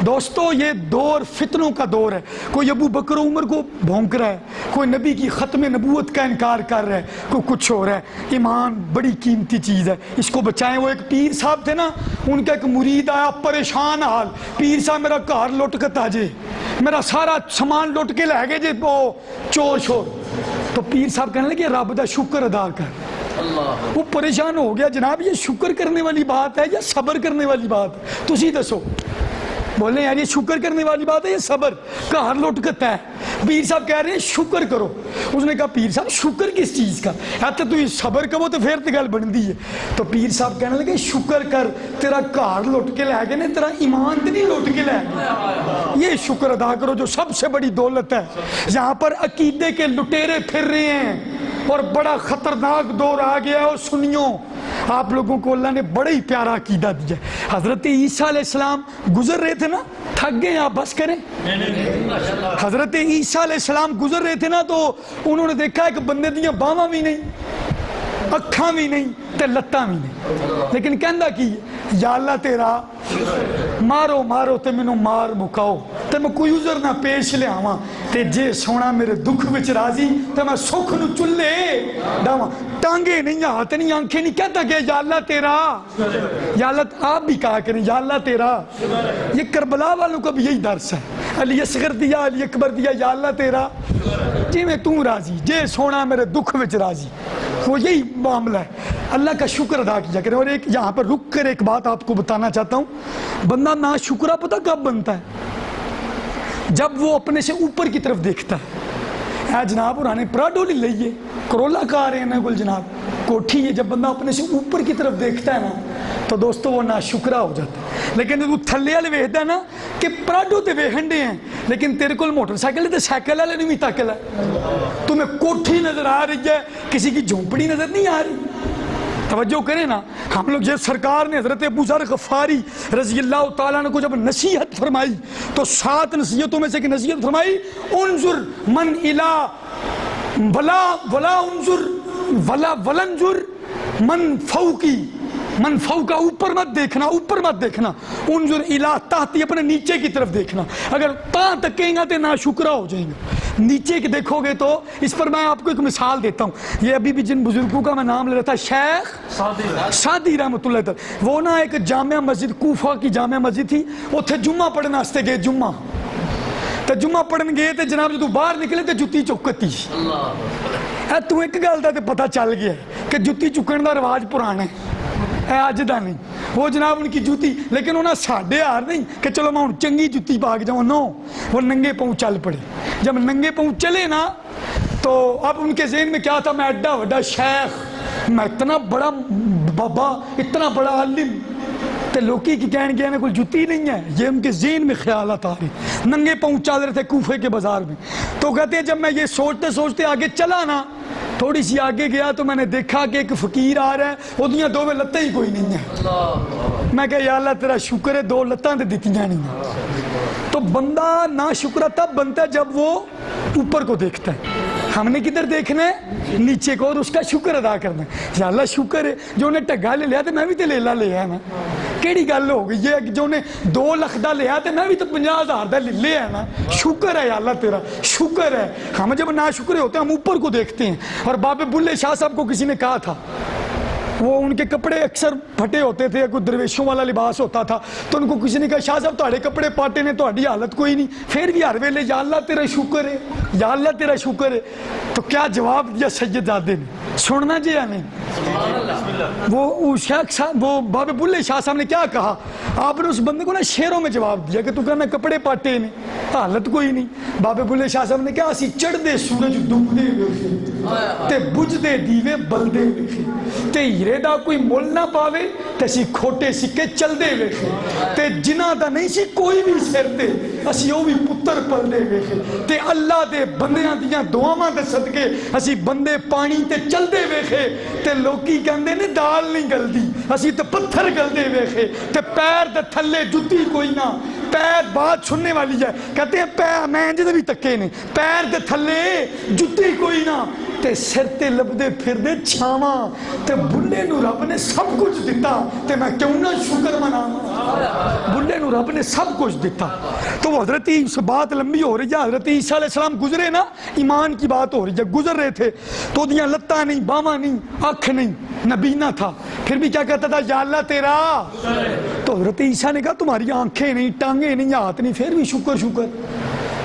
دوستو یہ دور فتنوں کا دور ہے، کوئی ابو بکر عمر کو بھونک رہا ہے، کوئی نبی کی ختم نبوت کا انکار کر رہا ہے، کوئی کچھ ہو رہا ہے۔ ایمان بڑی قیمتی چیز ہے، اس کو بچائیں۔ وہ ایک پیر صاحب تھے نا، ان کا ایک مرید آیا پریشان حال، پیر صاحب میرا گھر لٹ کے تاجے، میرا سارا سامان لٹ کے لے گئے جی وہ چور شور۔ تو پیر صاحب کہنے لگے رب دا شکر ادا کر۔ وہ پریشان ہو گیا، جناب یہ شکر کرنے والی بات ہے یا صبر کرنے والی بات ہے؟ تسی دسو۔ بولے یار یہ شکر کرنے والی بات ہے یا صبر؟ گھر لٹ کتا ہے۔ پیر صاحب کہہ رہے ہیں شکر کرو۔ اس نے کہا پیر صاحب شکر کس چیز کا؟ تو یہ صبر کرو تو پھر گل بندی ہے۔ تو پیر صاحب کہنے لگے شکر کر، تیرا گھر لٹ کے لے گئے نے، تیرا ایمان تو نہیں لٹ کے لے گئے، یہ شکر ادا کرو جو سب سے بڑی دولت ہے۔ یہاں پر عقیدے کے لٹیرے پھر رہے ہیں اور بڑا خطرناک دور آ گیا ہے۔ اور سنیوں، آپ لوگوں کو اللہ نے بڑا ہی پیارا عقیدہ دیا۔ حضرت عیسیٰ علیہ السلام گزر رہے تھے نا، تھک گئے آپ بس کریں۔ حضرت عیسیٰ علیہ السلام گزر رہے تھے نا تو انہوں نے دیکھا ایک بندے دیاں باواں بھی نہیں، اکھاں بھی نہیں تے لتاں بھی نہیں، لیکن کہندا کی یا اللہ تیرا مارو مارو تے مینوں مار مکاؤ تے میں کوئی عذر نہ پیش لے آواں تے جے سونا میرے دکھ وچ راضی تے میں سکھ نو چلے ڈاواں۔ ٹانگے نہیں، ہاتھ نہیں، آنکھیں نہیں، کہتا کہ یا اللہ تیرا، یا اللہ آپ بھی کہا کریں یا اللہ تیرا۔ یہ کربلا والوں کا بھی یہی درس ہے، علی اصغر دیا، علی اکبر دیا، یا اللہ تیرا جی میں تو راضی، جے سونا میرے دکھ وچ راضی، وہ یہی معاملہ ہے۔ اللہ کا شکر ادا کیا کریں۔ اور ایک یہاں پر رک کر ایک بات آپ کو بتانا چاہتا ہوں، بندہ نا شکرہ پتہ کب بنتا ہے؟ جب وہ اپنے سے اوپر کی طرف دیکھتا ہے۔ جناب اور پراڈو نہیں لئیے، کرولا کار رہے ہیں گل جناب، کوٹھی ہے، جب بندہ اپنے سے اوپر کی طرف دیکھتا ہے نا تو دوستو وہ نا شکرہ ہو جاتا ہے۔ لیکن جب وہ تھلے والے ویکھدا ہے نا کہ پراڈو تے ویکھندے ہیں لیکن تیرے کول موٹر سائیکل تے سائیکل والے نہیں تاکل ہے، تمہیں کوٹھی نظر آ رہی ہے، کسی کی جھونپڑی نظر نہیں آ رہی۔ توجہ کریں نا، ہم لوگ جب سرکار نے حضرت ابو ذر غفاری رضی اللہ تعالیٰ عنہ کو جب نصیحت فرمائی تو 7 نصیحتوں میں سے ایک نصیحت فرمائی، انظر من الہ ولا انظر ولنظر من فوقی، من فوقا اوپر مت دیکھنا، اوپر مت دیکھنا، انظر الہ تحتی اپنے نیچے کی طرف دیکھنا۔ اگر تاں تکیں گا تو نا شکرہ ہو جائیں گا۔ نیچے کے دیکھو گے تو اس پر میں آپ کو ایک مثال دیتا ہوں. یہ ابھی بھی جن بزرگوں کا میں نام لے رہا تھا, شیخ سعدی رحمۃ اللہ تعالی, وہ نا ایک جامع مسجد, کوفہ کی جامع مسجد تھی, اتنے جمعہ پڑھنے واسطے گئے. جمعہ پڑھن گئے تے جناب جدوں باہر نکلے تے جُتی چکتی. تو ایک گل دا تے پتہ چل گیا کہ جُتی چکن دا رواج پرانا ہے, اج دا نہیں. وہ جناب ان کی جوتی, لیکن انہاں ساڈے ہار نہیں کہ چلو میں ہن چنگی جُتی پا کے جاؤں. نو, وہ ننگے پاؤں چل پڑے. جب ننگے پاؤں چلے نا تو اب ان کے ذہن میں کیا تھا, میں ایڈا وڈا شیخ, میں اتنا بڑا بابا, اتنا بڑا عالم, تے لوکی کی کہن گیا نا کوئی جُتی نہیں ہے. یہ ان کے ذہن میں خیالات آ رہے, ننگے پاؤں چل رہے تھے کوفے کے بازار میں. تو کہتے ہیں جب میں یہ سوچتے سوچتے آگے چلا نا, تھوڑی سی آگے گیا تو میں نے دیکھا کہ ایک فقیر آ رہا ہے, وہ دو لتیں ہی کوئی نہیں ہیں. میں کہا یا اللہ تیرا شکر ہے, دو لتاں تے دتیاں نہیں ہیں. تو بندہ نا شکرہ تب بنتا ہے جب وہ اوپر کو دیکھتا ہے. ہم نے کدھر دیکھنا ہے, نیچے کو, اور اس کا شکر ادا کرنا ہے. یا اللہ شکر ہے جو انہیں ٹگا لے لیا تو میں بھی تے لیلا لیا نا. کیڑی گل ہو گئی یہ جو انہیں 2 لاکھ دا لیا تو میں بھی تو 50,000 دا لے ہے نا. شکر ہے یا اللہ تیرا شکر ہے. ہم جب نا شکر ہوتے ہیں ہم اوپر کو دیکھتے ہیں. اور بابے بلے شاہ صاحب کو کسی نے کہا تھا, وہ ان کے کپڑے اکثر پھٹے ہوتے تھے, کوئی درویشوں والا لباس ہوتا تھا, تو ان کو کسی نے کہا شاہ صاحب تہاڈے کپڑے پاٹے نے, تہاڈی حالت کوئی نہیں, پھر بھی ہر ویلے یا اللہ تیرا شکر ہے, یا اللہ تیرا شکر ہے. تو کیا جواب دیا سیدزادے نے, سننا جی یا نہیں؟ وہ بابے بلے شاہ صاحب نے کیا کہا, آپ نے اس بندے کو نا شعروں میں جواب دیا کہ تو کہنا کپڑے پاٹے نے, حالت کوئی نہیں. بابے بلے شاہ صاحب نے کہا اسی چڑھدے سورج ڈوبدے ویکھے تے بجھدے دیوے بلدے ویکھے, تے ہیرے دا کوئی مول نہ پاوے تے اسی کھوٹے سکے چلدے ویکھے, تے جنہ دا نہیں سی کوئی بھی سر تے اسی او بھی پتر پلدے ویکھے, تے اللہ دے بندیاں دیاں دعاواں دے صدقے اسی بندے پانی تے چلدے ویکھے, تے لوکی کہندے نے دال نہیں گلدی, اسی تے پتھر گلدے ویکھے, تے پیر دے تھلے جُتی کوئی نہ. پیر بات سننے والی ہے, کہتے ہیں پیر میں جدے بھی تکے نے, پیر دے تھلے جُتی کوئی نہ, تے سر تے لبدے پھر دے چھاواں, تے بلے نو رب نے سب کچھ دیتا, تے میں کیوں نہ شکر مناواں. بلے نو رب نے سب کچھ دیتا. تو وہ حضرت سے بات لمبی ہو رہی ہے, حضرت عیسیٰ علیہ السلام گزرے نا, ایمان کی بات ہو رہی ہے, گزر رہے تھے تو دیاں لتاں نہیں, باواں نہیں, آنکھ نہیں, نبینا تھا, پھر بھی کیا کہتا تھا یا اللہ تیرا. تو حضرت عیسیٰ نے کہا تمہاری آنکھیں نہیں, ٹانگیں نہیں, ہاتھ نہیں, پھر بھی شکر شکر.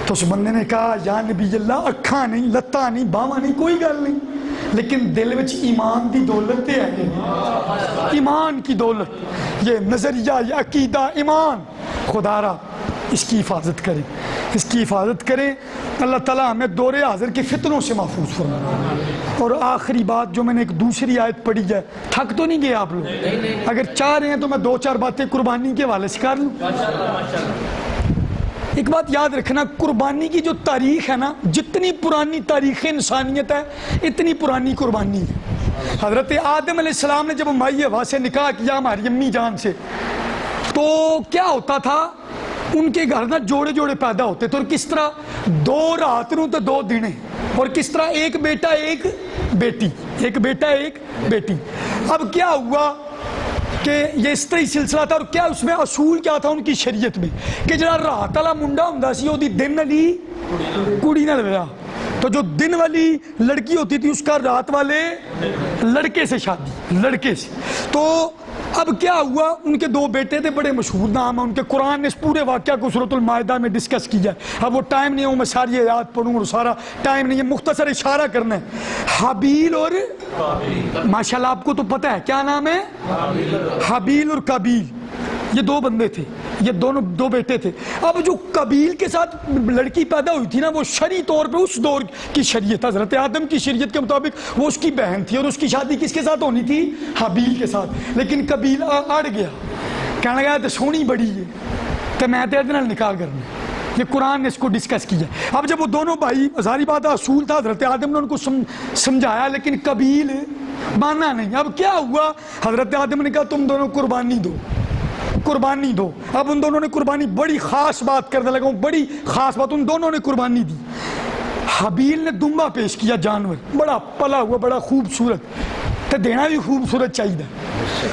تو اس بندے نے کہا یا نبی اللہ اکھاں نہیں, لتاں نہیں, باواں نہیں, کوئی گل نہیں, لیکن دل وچ ایمان دی دولت تے ہے, ایمان کی دولت, یہ نظریہ, یہ عقیدہ, ایمان. خدا را اس کی حفاظت کرے, اس کی حفاظت کرے. اللہ تعالیٰ ہمیں دور حاضر کے فتنوں سے محفوظ فرمائے. اور آخری بات جو میں نے ایک دوسری آیت پڑھی ہے, تھک تو نہیں گئے آپ لوگ؟ اگر چاہ رہے ہیں تو میں 2-4 باتیں قربانی کے حوالے سے کر لوں. ایک بات یاد رکھنا, قربانی کی جو تاریخ ہے نا, جتنی پرانی تاریخ انسانیت ہے اتنی پرانی قربانی ہے. حضرت آدم علیہ السلام نے جب مائی حوا سے نکاح کیا ہماری امی جان سے, تو کیا ہوتا تھا, ان کے گھر نا جوڑے جوڑے پیدا ہوتے تھے, اور کس طرح 2 رات نوں تو 2 دن, اور کس طرح ایک بیٹا ایک بیٹی, ایک بیٹا ایک بیٹی. اب کیا ہوا کہ یہ اس طرح سلسلہ تھا, اور کیا اس میں اصول کیا تھا ان کی شریعت میں, کہ جڑا رات والا منڈا ہوندا سی اودی دن والی کڑی نال ویاہ, تو جو دن والی لڑکی ہوتی تھی اس کا رات والے لڑکے سے شادی, لڑکے سے. تو اب کیا ہوا, ان کے 2 بیٹے تھے, بڑے مشہور نام ہیں ان کے, قرآن نے اس پورے واقعہ کو سورۃ المائدہ میں ڈسکس کیا ہے. اب وہ ٹائم نہیں ہے میں ساری آیات پڑھوں, اور سارا ٹائم نہیں ہے, مختصر اشارہ کرنا ہے. حابیل اور ماشاءاللہ آپ کو تو پتہ ہے کیا نام ہے, حابیل اور قابیل, یہ 2 بندے تھے, یہ دونوں 2 بیٹے تھے. اب جو قابیل کے ساتھ لڑکی پیدا ہوئی تھی نا, وہ شرعی طور پہ اس دور کی شریعت, حضرت آدم کی شریعت کے مطابق وہ اس کی بہن تھی, اور اس کی شادی کس کے ساتھ ہونی تھی, حابیل کے ساتھ. لیکن قابیل اڑ گیا, کہنے لگا تو سونی بڑی ہے تو میں تیرے نال نکاح کرنا. یہ قرآن نے اس کو ڈسکس کیا. اب جب وہ دونوں بھائی, ظاہری بات اصول تھا, حضرت آدم نے ان کو سمجھایا, لیکن قابیل مانا نہیں. اب کیا ہوا, حضرت آدم نے کہا تم دونوں قربانی دو, قربانی دو. اب ان دونوں نے قربانی, بڑی خاص بات کرنے لگا ہوں, بڑی خاص بات, ان دونوں نے قربانی دی. حابیل نے دمبا پیش کیا, جانور, بڑا پلا ہوا, بڑا خوبصورت, تو دینا بھی خوبصورت چاہیے.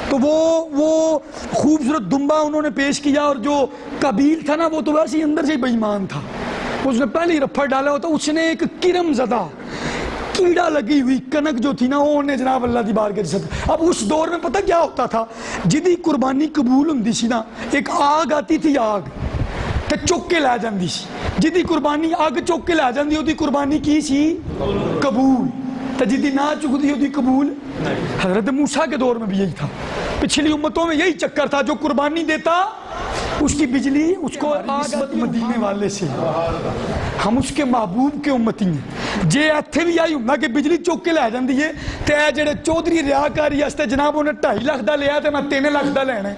تو وہ خوبصورت دمبا انہوں نے پیش کیا, اور جو قابیل تھا نا وہ تو ویسے ہی اندر سے بے ایمان تھا, اس نے پہلے ہی رفڑ ڈالا ہوتا، اس نے ایک کرم زدہ کیڑا لگی ہوئی کنک جو تھی نا وہ انہیں جناب اللہ دی بارگاہ صدقے. اب اس دور میں پتہ کیا ہوتا تھا، جدی قربانی قبول ہوندی سی نا، ایک آگ آتی تھی، آگ تے چک کے لے جاندی سی، جدی قربانی آگ چک کے لے جاندی ہوتی قربانی کی سی قبول، تے جدی نہ چکدی ہوتی قبول. حضرت موسیٰ کے دور میں بھی یہی تھا، پچھلی امتوں میں یہی چکر تھا، جو قربانی دیتا اس کی بجلی اس کو نسبت مدینے والے سے، ہم اس کے محبوب کے امتی ہیں. جے ایتھے بھی آئی ہوں کہ بجلی چوک کے لے جاندی ہے تے اے جڑے چودھری ریاکاری واسطے جناب انہیں 2.5 لاکھ دا لیا تے میں 3 لاکھ دا لینا ہے،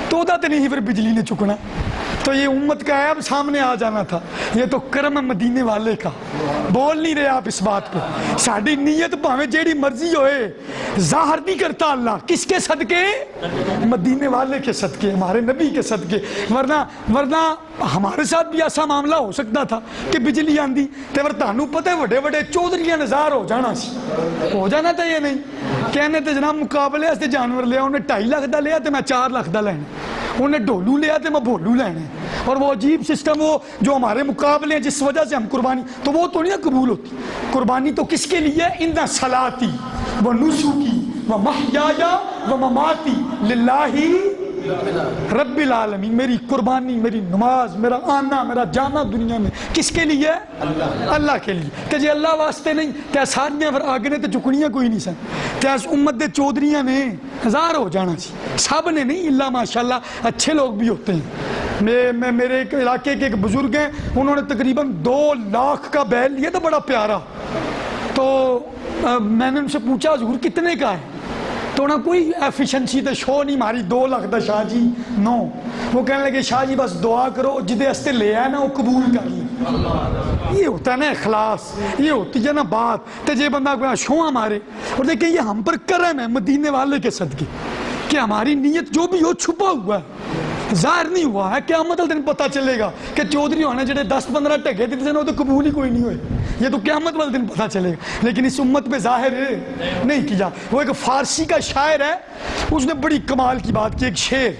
تو دا تے نہیں پھر بجلی نے چکنا. تو یہ امت کا عیب سامنے آ جانا تھا. یہ تو کرم مدینے والے کا. بول نہیں رہے آپ اس بات پہ. ساڑی نیت پاویں جیڑی مرضی ہوئے ظاہر نہیں کرتا اللہ. کس کے صدقے؟ مدینے والے کے صدقے، ہمارے نبی کے صدقے. ورنہ ہمارے ساتھ بھی ایسا معاملہ ہو سکتا تھا کہ بجلی آندی تے تانوں پتہ ہے وڈے وڈے چودھریاں نظار ہو جانا سی، ہو جانا تھا. یہ نہیں کہنے تے جناب مقابلے سے جانور لیا، انہیں 2.5 لاکھ دا لیا تے میں 4 لاکھ دا لینا، انہیں ڈولو لیا تے میں بولو لینا. اور وہ عجیب سسٹم وہ جو ہمارے مقابلے ہیں جس وجہ سے ہم قربانی، تو وہ تو نہیں قبول ہوتی. قربانی تو کس کے لیے؟ ان صلاتی و نسکی و محیایا و مماتی للہ رب العالمین. میری قربانی، میری نماز، میرا آنا، میرا جانا دنیا میں کس کے لیے؟ اللہ کے لیے. کہ جی اللہ واسطے نہیں تے ساریاں پھر آگے تے چکنیاں کوئی نہیں سن، تے امت دے چودھریاں نے ہزار ہو جانا سی. سب نے نہیں، اللہ ماشاءاللہ اچھے لوگ بھی ہوتے ہیں. میرے ایک علاقے کے ایک بزرگ ہیں، انہوں نے تقریباً 2 لاکھ کا بیل لیا تھا، بڑا پیارا. تو میں نے ان سے پوچھا حضور کتنے کا ہے؟ تو انہوں نے کوئی ایفیشنسی تے شو نہیں ماری. 2 لاکھ دا شاہ جی نو. وہ کہنے لگے شاہ جی بس دعا کرو جدے ہستے لے آئے نا وہ قبول کر لیں. یہ ہوتا ہے نا اخلاص، یہ ہوتی ہے نا بات. تے جے بندہ کوئی شوہاں مارے. اور دیکھیں یہ ہم پر کرم ہے مدینے والے کے صدقے کہ ہماری نیت جو بھی ہو چھپا ہوا ہے، ظاہر نہیں ہوا ہے. قیامت والے دن پتہ چلے گا کہ چودھری ہونے جڑے 10-15 ٹکے دیتے ہیں وہ تو قبول ہی کوئی نہیں ہوئے. یہ تو قیامت والے دن پتہ چلے گا. لیکن اس امت میں ظاہر نہیں کیا. وہ ایک فارسی کا شاعر ہے، اس نے بڑی کمال کی بات کی. ایک شعر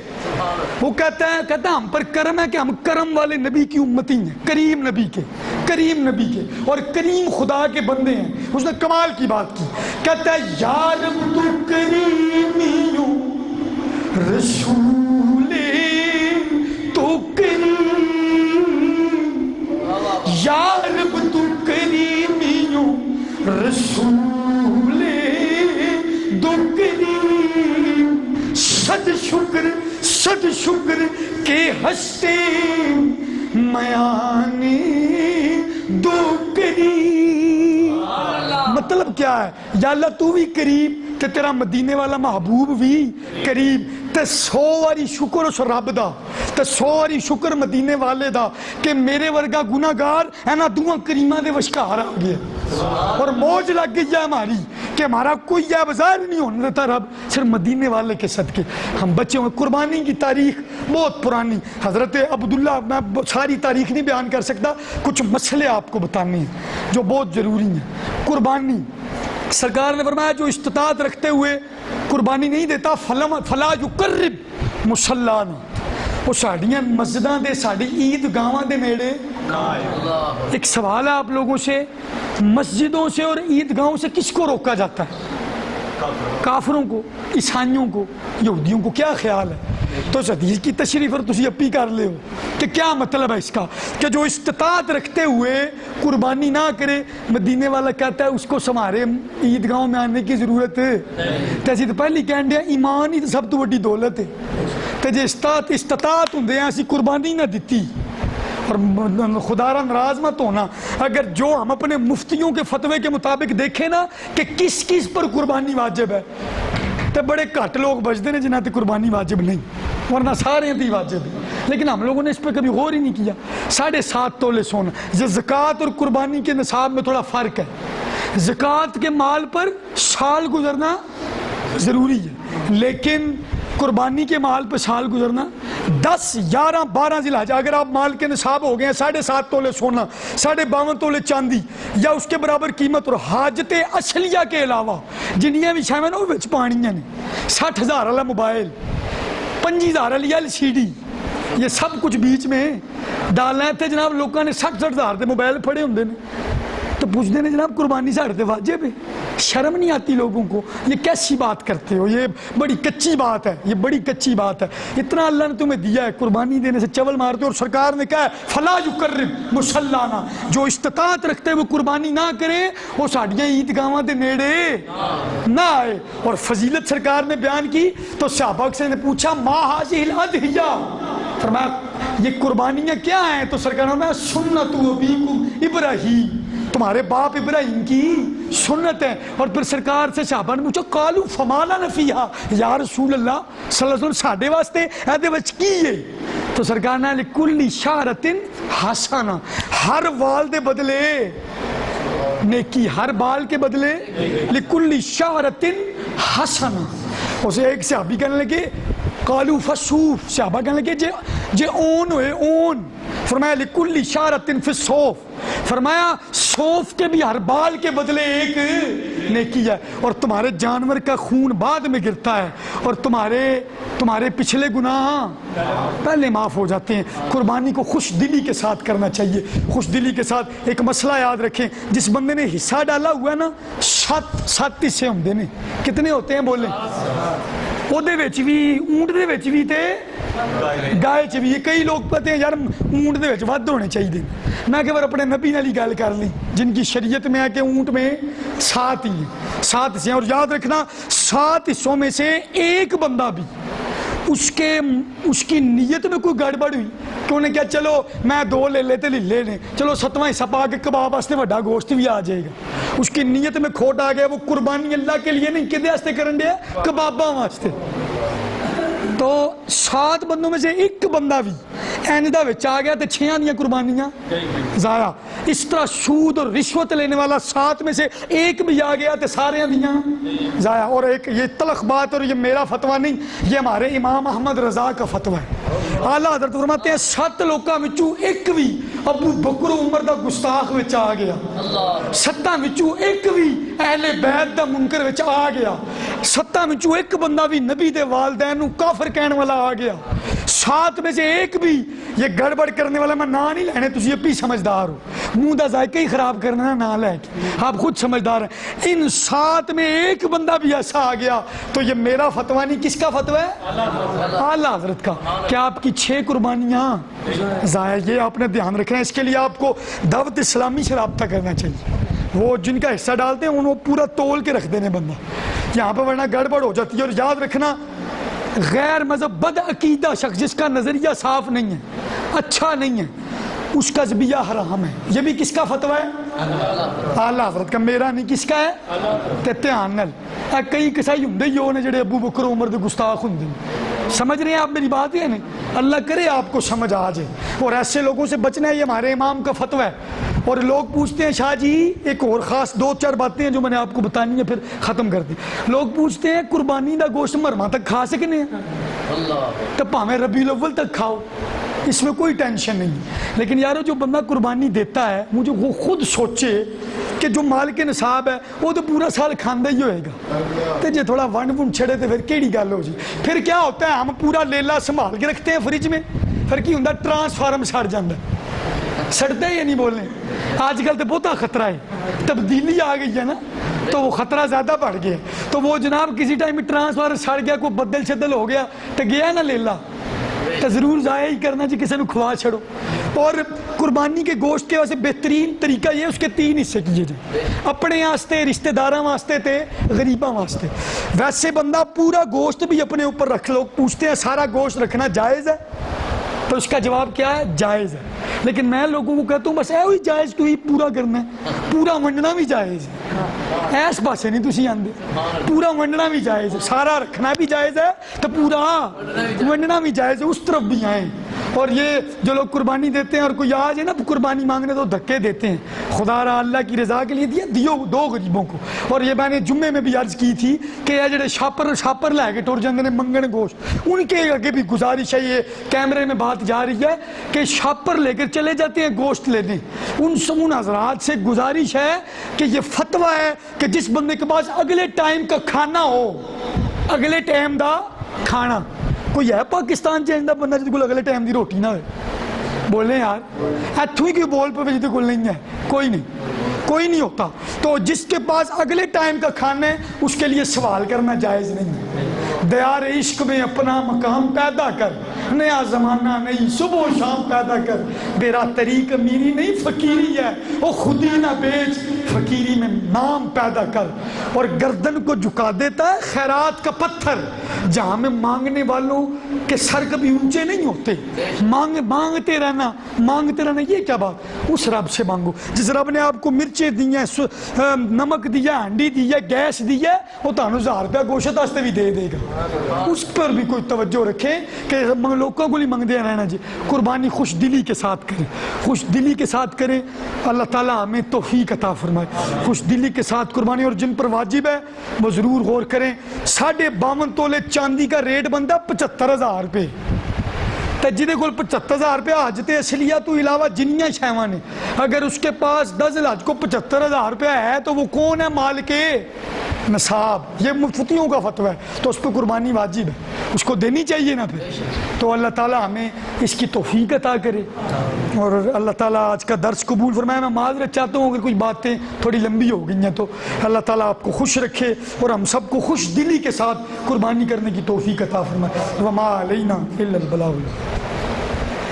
وہ کہتا ہے ہم پر کرم ہے کہ ہم کرم والے نبی کی امتی ہیں، کریم نبی کے اور کریم خدا کے بندے ہیں. اس نے کمال کی بات کی. کہتا ہے یا رب تو کریمیوں رسول تو کریم، یا رب تو کریمیوں رسول تو کریم. صد شکر کہ ہستے میانے دو کریم. مطلب کیا ہے؟ یا اللہ تو بھی کریم تے تیرا مدینے والا محبوب بھی کریم. تے 100 واری شکر اس رب دا، تے 100 واری شکر مدینے والے دا کہ میرے ورگا گناہگار اینا دوہاں کریمہ دے وشکار آ گیا. اور موج لگ گئی ہے ہماری کہ ہمارا کوئی عیب ظاہر نہیں ہونے دیتا رب، صرف مدینے والے کے صدقے. ہم بچے ہوئے. قربانی کی تاریخ بہت پرانی. حضرت عبداللہ، میں ساری تاریخ نہیں بیان کر سکتا، کچھ مسئلے آپ کو بتانے ہیں جو بہت ضروری ہیں. قربانی سرکار نے فرمایا جو استطاعت رکھتے ہوئے قربانی نہیں دیتا فلا یقرب مصلانا، وہ ساڑیاں مسجداں دے ساڑی عید گاواں دے نیڑے. ایک سوال ہے آپ لوگوں سے، مسجدوں سے اور عید گاہوں سے کس کو روکا جاتا ہے؟ کافروں کو، عیسائیوں کو، یہودیوں کو. کیا خیال ہے؟ تو اس حدیث کی تشریح پر تسی اپی کر لے ہو کہ کیا مطلب ہے اس کا کہ جو استطاعت رکھتے ہوئے قربانی نہ کرے. مدینے والا کہتا ہے اس کو ہمارے عید گاہوں میں آنے کی ضرورت ہے. تیسی تو پہلی کہن دیا ایمان ہی سب تو بڑی دولت ہے. تے جے استطاعت ہوں دے ایسی قربانی نہ دیتی اور خدا را ناراض مت ہونا. اگر جو ہم اپنے مفتیوں کے فتوے کے مطابق دیکھیں نا کہ کس کس پر قربانی واجب ہے، تو بڑے گھٹ لوگ بچتے ہیں جنہاں تے قربانی واجب نہیں، ورنہ سارے تے واجب ہے. لیکن ہم لوگوں نے اس پہ کبھی غور ہی نہیں کیا. 7.5 تولے سونا. زکوٰۃ اور قربانی کے نصاب میں تھوڑا فرق ہے. زکوٰۃ کے مال پر سال گزرنا ضروری ہے، لیکن قربانی کے مال پہ سال گزرنا 10, 11, 12 ذی الحجہ. اگر آپ مال کے نصاب ہو گئے ہیں 7.5 تولے سونا، 52 تولے چاندی یا اس کے برابر قیمت، اور حاجت اصلیہ کے علاوہ جنیاں بھی شامل ہیں وہ بچ پانیاں نے، 60,000 والا موبائل، 25,000 والی LCD، یہ سب کچھ بیچ میں ڈالنا اتنے جناب لوگوں نے 60,000 کے موبائل پھڑے ہوں نے تو پوچھتے ہیں جناب قربانی ساڑھے واجب ہے؟ شرم نہیں آتی لوگوں کو؟ یہ کیسی بات کرتے ہو؟ یہ بڑی کچی بات ہے، یہ بڑی کچی بات ہے۔ اتنا اللہ نے تمہیں دیا ہے، قربانی دینے سے چول مارتے ہو، اور سرکار نے کہا ہے فلا یقرب مصلانا، جو استطاعت رکھتے وہ قربانی نہ کرے، وہ ساڑیاں عیدگاہاں دے نیڑے نہ آئے۔ اور فضیلت سرکار نے بیان کی تو صحابہ سے نے پوچھا ما ھذہ الاضحیہ، فرمایا یہ قربانیاں کیا ہیں؟ تو سرکار نے فرمایا سنت ابیکم ابراہیم، تمہارے باپ ابراہیم کی سنت ہے۔ اور پھر سرکار سے صحابہ نے پوچھا قالوا فما لنا فیہا، یا رسول اللہ صلی اللہ علیہ وسلم ساڈے واسطے ایدے وچ کی ہے؟ تو سرکار نے لکل شعرۃ حسنہ، ہر وال دے بدلے نیکی، ہر بال کے بدلے لکل شعرۃ حسنہ۔ اسے ایک صحابی کہنے لگے قالوا فالصوف، صحابہ کہنے لگے جے اون ہوئے اون، فرمایا لکل شعرۃ فی الصوف، فرمایا صوف کے بھی ہر بال کے بدلے ایک نیکی ہے۔ اور تمہارے جانور کا خون بعد میں گرتا ہے، اور تمہارے پچھلے گناہ پہلے معاف ہو جاتے ہیں۔ قربانی کو خوش دلی کے ساتھ کرنا چاہیے، خوش دلی کے ساتھ۔ ایک مسئلہ یاد رکھیں، جس بندے نے حصہ ڈالا ہوا ہے نا، 7 حصے ہوندے نے، کتنے ہوتے ہیں بولیں؟ اودے وچ بھی، اونٹ دے وچ بھی تے گائے چ بھی۔ کئی لوگ پتے ہیں یار اونٹ دے وچ ود ہونے چاہیے، میں کہ اپنے نبی نالی گل کر لی جن کی شریعت میں ہے کہ اونٹ میں 7 ہی ہیں، 7 حصے ہیں۔ اور یاد رکھنا 7 حصوں میں سے ایک بندہ بھی اس کی نیت میں کوئی گڑبڑ ہوئی کہ انہیں کیا چلو میں 2 لے لیتے لے لیں، چلو 7واں حصہ پا کے کباب واسطے بڑا گوشت بھی آ جائے گا، اس کی نیت میں کھوٹ آ گیا، وہ قربانی اللہ کے لیے نہیں کدے واسطے کرن دیا، کباباں واسطے۔ تو 7 بندوں میں سے ایک بندہ بھی ایندا وچ آ گیا تو 6 دیاں قربانیاں ضائع۔ اس طرح سود اور رشوت لینے والا 7 میں سے ایک بھی آ گیا تو سارے دیاں ضائع۔ اور ایک یہ تلخ بات، اور یہ میرا فتویٰ نہیں، یہ ہمارے امام احمد رضا کا فتویٰ ہے۔ اعلیٰ حضرت فرماتے ہیں 7 لوکاں وچوں ایک بھی ابو بکر عمر دا گستاخ وچ آ گیا، 7 وچوں ایک بھی اہل بیت دا منکر وچ آ گیا، 7 وچوں ایک بندہ بھی نبی دے والدین نو کافر کہنے والا آ گیا، 7 میں سے ایک بھی یہ گڑبڑ کرنے والا، میں نہ نہیں لینے، تسی اپی سمجھدار ہو، منہ دا ذائقہ ہی خراب کرنا نہ لے کے، آپ خود سمجھدار ہیں۔ ان 7 میں ایک بندہ بھی ایسا آ گیا تو یہ میرا فتویٰ نہیں، کس کا فتویٰ ہے؟ اعلیٰ حضرت کا، کہ آپ کی 6 قربانیاں ضائع۔ یہ آپ نے دھیان رکھنا ہے، اس کے لیے آپ کو دعوت اسلامی سے رابطہ کرنا چاہیے۔ وہ جن کا حصہ ڈالتے ہیں انہوں پورا تول کے رکھ دینے بندہ، یہاں پہ ورنہ گڑبڑ ہو جاتی ہے۔ اور یاد رکھنا غیر مذہب بد عقیدہ شخص جس کا نظریہ صاف نہیں ہے، اچھا نہیں ہے، اس کا ذبیحہ حرام ہے۔ یہ بھی کس کا فتویٰ ہے؟ اعلیٰ حضرت کا، میرا نہیں، کس کا ہے؟ تے دھیان نال کئی کسائی ہوندے ہی ہونے جڑے ابو بکر عمر دے گستاخ ہوندے، سمجھ رہے ہیں آپ میری بات؟ ہے نہیں، اللہ کرے آپ کو سمجھ آ جائے، اور ایسے لوگوں سے بچنا ہے، یہ ہمارے امام کا فتویٰ ہے۔ اور لوگ پوچھتے ہیں شاہ جی، ایک اور خاص 2-4 باتیں ہیں جو میں نے آپ کو بتانی ہے پھر ختم کر دی۔ لوگ پوچھتے ہیں قربانی دا گوشت مرما تک کھا سکنے ہیں؟ تو پاویں ربیع الاول تک کھاؤ، اس میں کوئی ٹینشن نہیں، لیکن یارو جو بندہ قربانی دیتا ہے مجھے وہ خود سوچے کہ جو مال کے نصاب ہے وہ تو پورا سال کھاندہ ہی ہوئے گا، تو جے تھوڑا ونڈ چھڑے تو پھر کیڑی گل ہو جی؟ پھر کیا ہوتا ہے، ہم پورا لیلا سنبھال کے رکھتے ہیں فریج میں، پھر کی ہوتا ہے ٹرانسفارم سڑ جاندہ، سڑتا ہے یا نہیں بولنے؟ آج کل تو بہت خطرہ ہے، تبدیلی آ گئی ہے نا، تو وہ خطرہ زیادہ بڑھ گیا، تو وہ جناب کسی ٹائم ٹرانسفارم سڑ گیا، کوئی بدل شدل ہو گیا تو گیا نا لیلا، تو ضرور ضائع ہی کرنا جی، کسی نے کھوا چھڑو۔ اور قربانی کے گوشت کے واسطے بہترین طریقہ یہ، اس کے 3 حصے کیے جائیں، اپنے واسطے، رشتہ داراں واسطے تے غریباں واسطے۔ ویسے بندہ پورا گوشت بھی اپنے اوپر رکھ، لوگ پوچھتے ہیں سارا گوشت رکھنا جائز ہے؟ تو اس کا جواب کیا ہے؟ جائز ہے، لیکن میں لوگوں کو کہتا ہوں بس اے ہوئی جائز تو ہی پورا کرنا ہے، پورا ونڈنا بھی جائز ہے، ایس پاسے نہیں تسی آندے، پورا ونڈنا بھی جائز ہے، سارا رکھنا بھی جائز ہے تو پورا ونڈنا بھی جائز ہے، اس طرف بھی آئیں۔ اور یہ جو لوگ قربانی دیتے ہیں اور کوئی آ جائے نا قربانی مانگنے تو دھکے دیتے ہیں، خدا را اللہ کی رضا کے لیے دیو 2 غریبوں کو۔ اور یہ میں نے جمعے میں بھی عرض کی تھی کہ یہ جڑے شاپر لے کے ٹر جاندے نے منگن گوشت، ان کے آگے بھی گزارش ہے، یہ کیمرے میں بات جا رہی ہے کہ شاپر لے کر چلے جاتے ہیں گوشت لینے، ان حضرات سے گزارش ہے کہ یہ فتویٰ ہے کہ جس بندے کے پاس اگلے ٹائم کا کھانا ہو، اگلے ٹائم دا کھانا، کوئی ہے پاکستان چینج دا بندہ جس کو اگلے ٹائم دی روٹی نہ ہوئے؟ بولیں یار اتوں ہی کوئی بول پہ جیتے کل نہیں ہے، کوئی نہیں ہوتا. تو جس کے پاس اگلے ٹائم کا کھانا ہے اس کے لیے سوال کرنا جائز نہیں ہے. دیار عشق میں اپنا مقام پیدا کر، نیا زمانہ نہیں صبح و شام پیدا کر. میرا طریق میری نہیں فقیری ہے، وہ خود ہی نہ بیچ، فقیری میں نام پیدا کر. اور گردن کو جھکا دیتا ہے خیرات کا پتھر، جہاں میں مانگنے والوں کے سر کبھی اونچے نہیں ہوتے. مانگتے رہنا یہ کیا بات؟ اس رب سے مانگو جس رب نے آپ کو مرچیں دی ہیں، نمک دیا، ہنڈی دی ہے، گیس دی ہے، وہ تانوں 1000 روپیہ گوشت واسطے بھی دے دے گا. اس پر بھی کوئی توجہ رکھے کہ لوگوں کو نہیں مانگتے رہنا جی. قربانی خوش دلی کے ساتھ کریں، خوش دلی کے ساتھ کریں. اللہ تعالیٰ ہمیں توفیق عطا فرمائے. خوش دلی کے ساتھ قربانی، اور جن پر واجب ہے وہ ضرور غور کریں. 52.5 تولے چاندی کا ریٹ بنتا 75,000 روپے. جہدے کول 75,000 روپیہ حج تے اصلیہ تو علاوہ جنیاں شیواں نے، اگر اس کے پاس 10 حج کو 75,000 روپیہ ہے تو وہ کون ہے مالک نصاب؟ یہ مفتیوں کا فتویٰ ہے. تو اس پہ قربانی واجب ہے، اس کو دینی چاہیے نا پھر. تو اللہ تعالیٰ ہمیں اس کی توفیق عطا کرے، اور اللہ تعالیٰ آج کا درس قبول فرمائے. میں معذرت چاہتا ہوں اگر کچھ باتیں تھوڑی لمبی ہو گئی ہیں تو اللہ تعالیٰ آپ کو خوش رکھے اور ہم سب کو خوش دلی کے ساتھ قربانی کرنے کی توفیق عطا فرمائے. وما علینا الا البلاغ.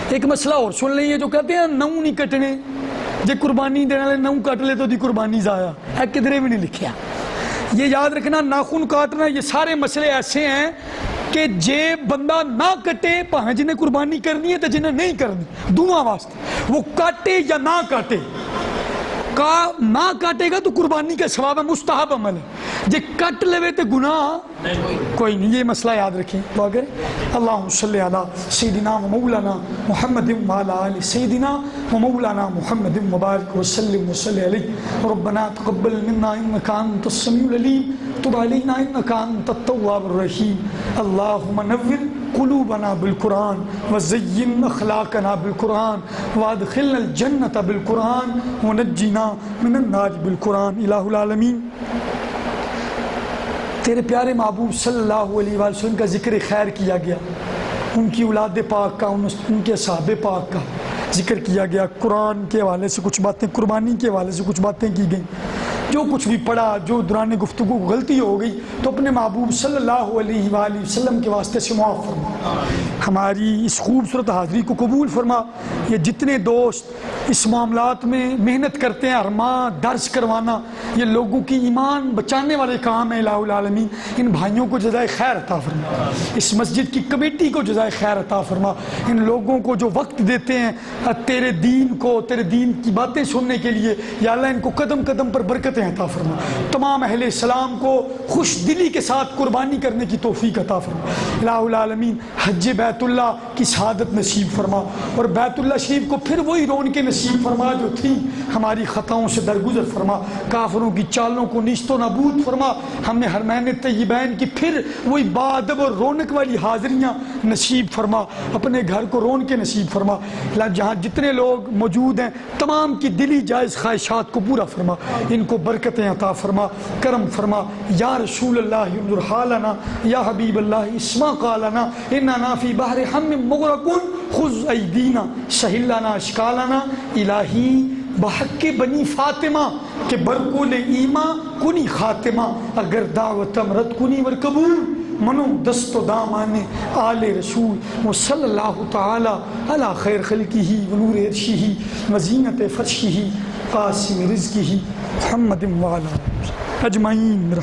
ایک مسئلہ اور سن لیں، یہ جو کہتے ہیں نو نہیں کٹنے، جے قربانی دینے والے نو کٹ لے تو دی قربانی ضائع ہے، کدھرے بھی نہیں لکھیا. یہ یاد رکھنا، ناخن کاٹنا، یہ سارے مسئلے ایسے ہیں کہ جے بندہ نہ کٹے، پہاں جنہیں قربانی کرنی ہے تو جنہیں نہیں کرنی، دعا واسطے وہ کاٹے یا نہ کاٹے. نہ کاٹے گا تو قربانی کا ثواب ہے، مستحب عمل ہے. جے کٹ لے تو گناہ کوئی نہیں. یہ مسئلہ یاد رکھیں. دعا کریں. اللہم صلی علی سیدنا و مولانا محمد وعلی آل سیدنا و مولانا محمد مبارک وسلم وصلی علیہ. ربنا تقبل منا انک انت السمیع العلیم، تب علینا انک انت التواب الرحیم. اللہم نور قلوبنا بالقرآن وزین اخلاقنا بالقرآن وادخلنا الجنة بالقرآن ونجنا من النار بالقرآن. الہ العالمین، تیرے پیارے محبوب صلی اللہ علیہ وآلہ وسلم کا ذکر خیر کیا گیا، ان کی اولاد پاک کا، ان کے صحاب پاک کا ذکر کیا گیا. قرآن کے حوالے سے کچھ باتیں، قربانی کے حوالے سے کچھ باتیں کی گئیں. جو کچھ بھی پڑھا، جو دوران گفتگو غلطی ہو گئی تو اپنے محبوب صلی اللہ علیہ وآلہ وسلم کے واسطے سے معاف فرما. ہماری اس خوبصورت حاضری کو قبول فرما. یہ جتنے دوست اس معاملات میں محنت کرتے ہیں، ارماں درس کروانا، یہ لوگوں کی ایمان بچانے والے کام ہیں. الہ العالمین ان بھائیوں کو جزائے خیر عطا فرما، اس مسجد کی کمیٹی کو جزائے خیر عطا فرما. ان لوگوں کو جو وقت دیتے ہیں تیرے دین کو، تیرے دین کی باتیں سننے کے لیے، یا اللہ ان کو قدم قدم پر برکتیں عطا فرما. تمام اہل اسلام کو خوش دلی کے ساتھ قربانی کرنے کی توفیق عطا فرما. الہ العالمین حج بیت اللہ کی سعادت نصیب فرما، اور بیت اللہ شریف کو پھر وہی رونقیں نصیب فرما جو تھی. ہماری خطاؤں سے درگزر فرما، کافروں کی چالوں کو نیست و نابود فرما. ہمیں حرمین طیبین کی پھر وہی باادب اور رونق والی حاضریاں نصیب فرما. اپنے گھر کو رونقیں نصیب فرما. جہاں جتنے لوگ موجود ہیں تمام کی دلی جائز خواہشات کو پورا فرما. ان کو برکتیں عطا فرما، کرم فرما. یا رسول اللہ انظر حالنا، یا حبیب اللہ اسمع قالنا، اننا فی بحر ہم مغرقون خذ ایدینا سہل لنا اشکالنا. الہی بحق بنی فاطمہ کہ برکول ایماں کنی خاتمہ، اگر دعوت امرت کنی ور قبول منو دست و دامان آل رسول. و صلی اللہ تعالی علی خیر خلقہ و نور عرشہ و زینت فرشہ قاسم رزقہ محمد وعلی اجمعین.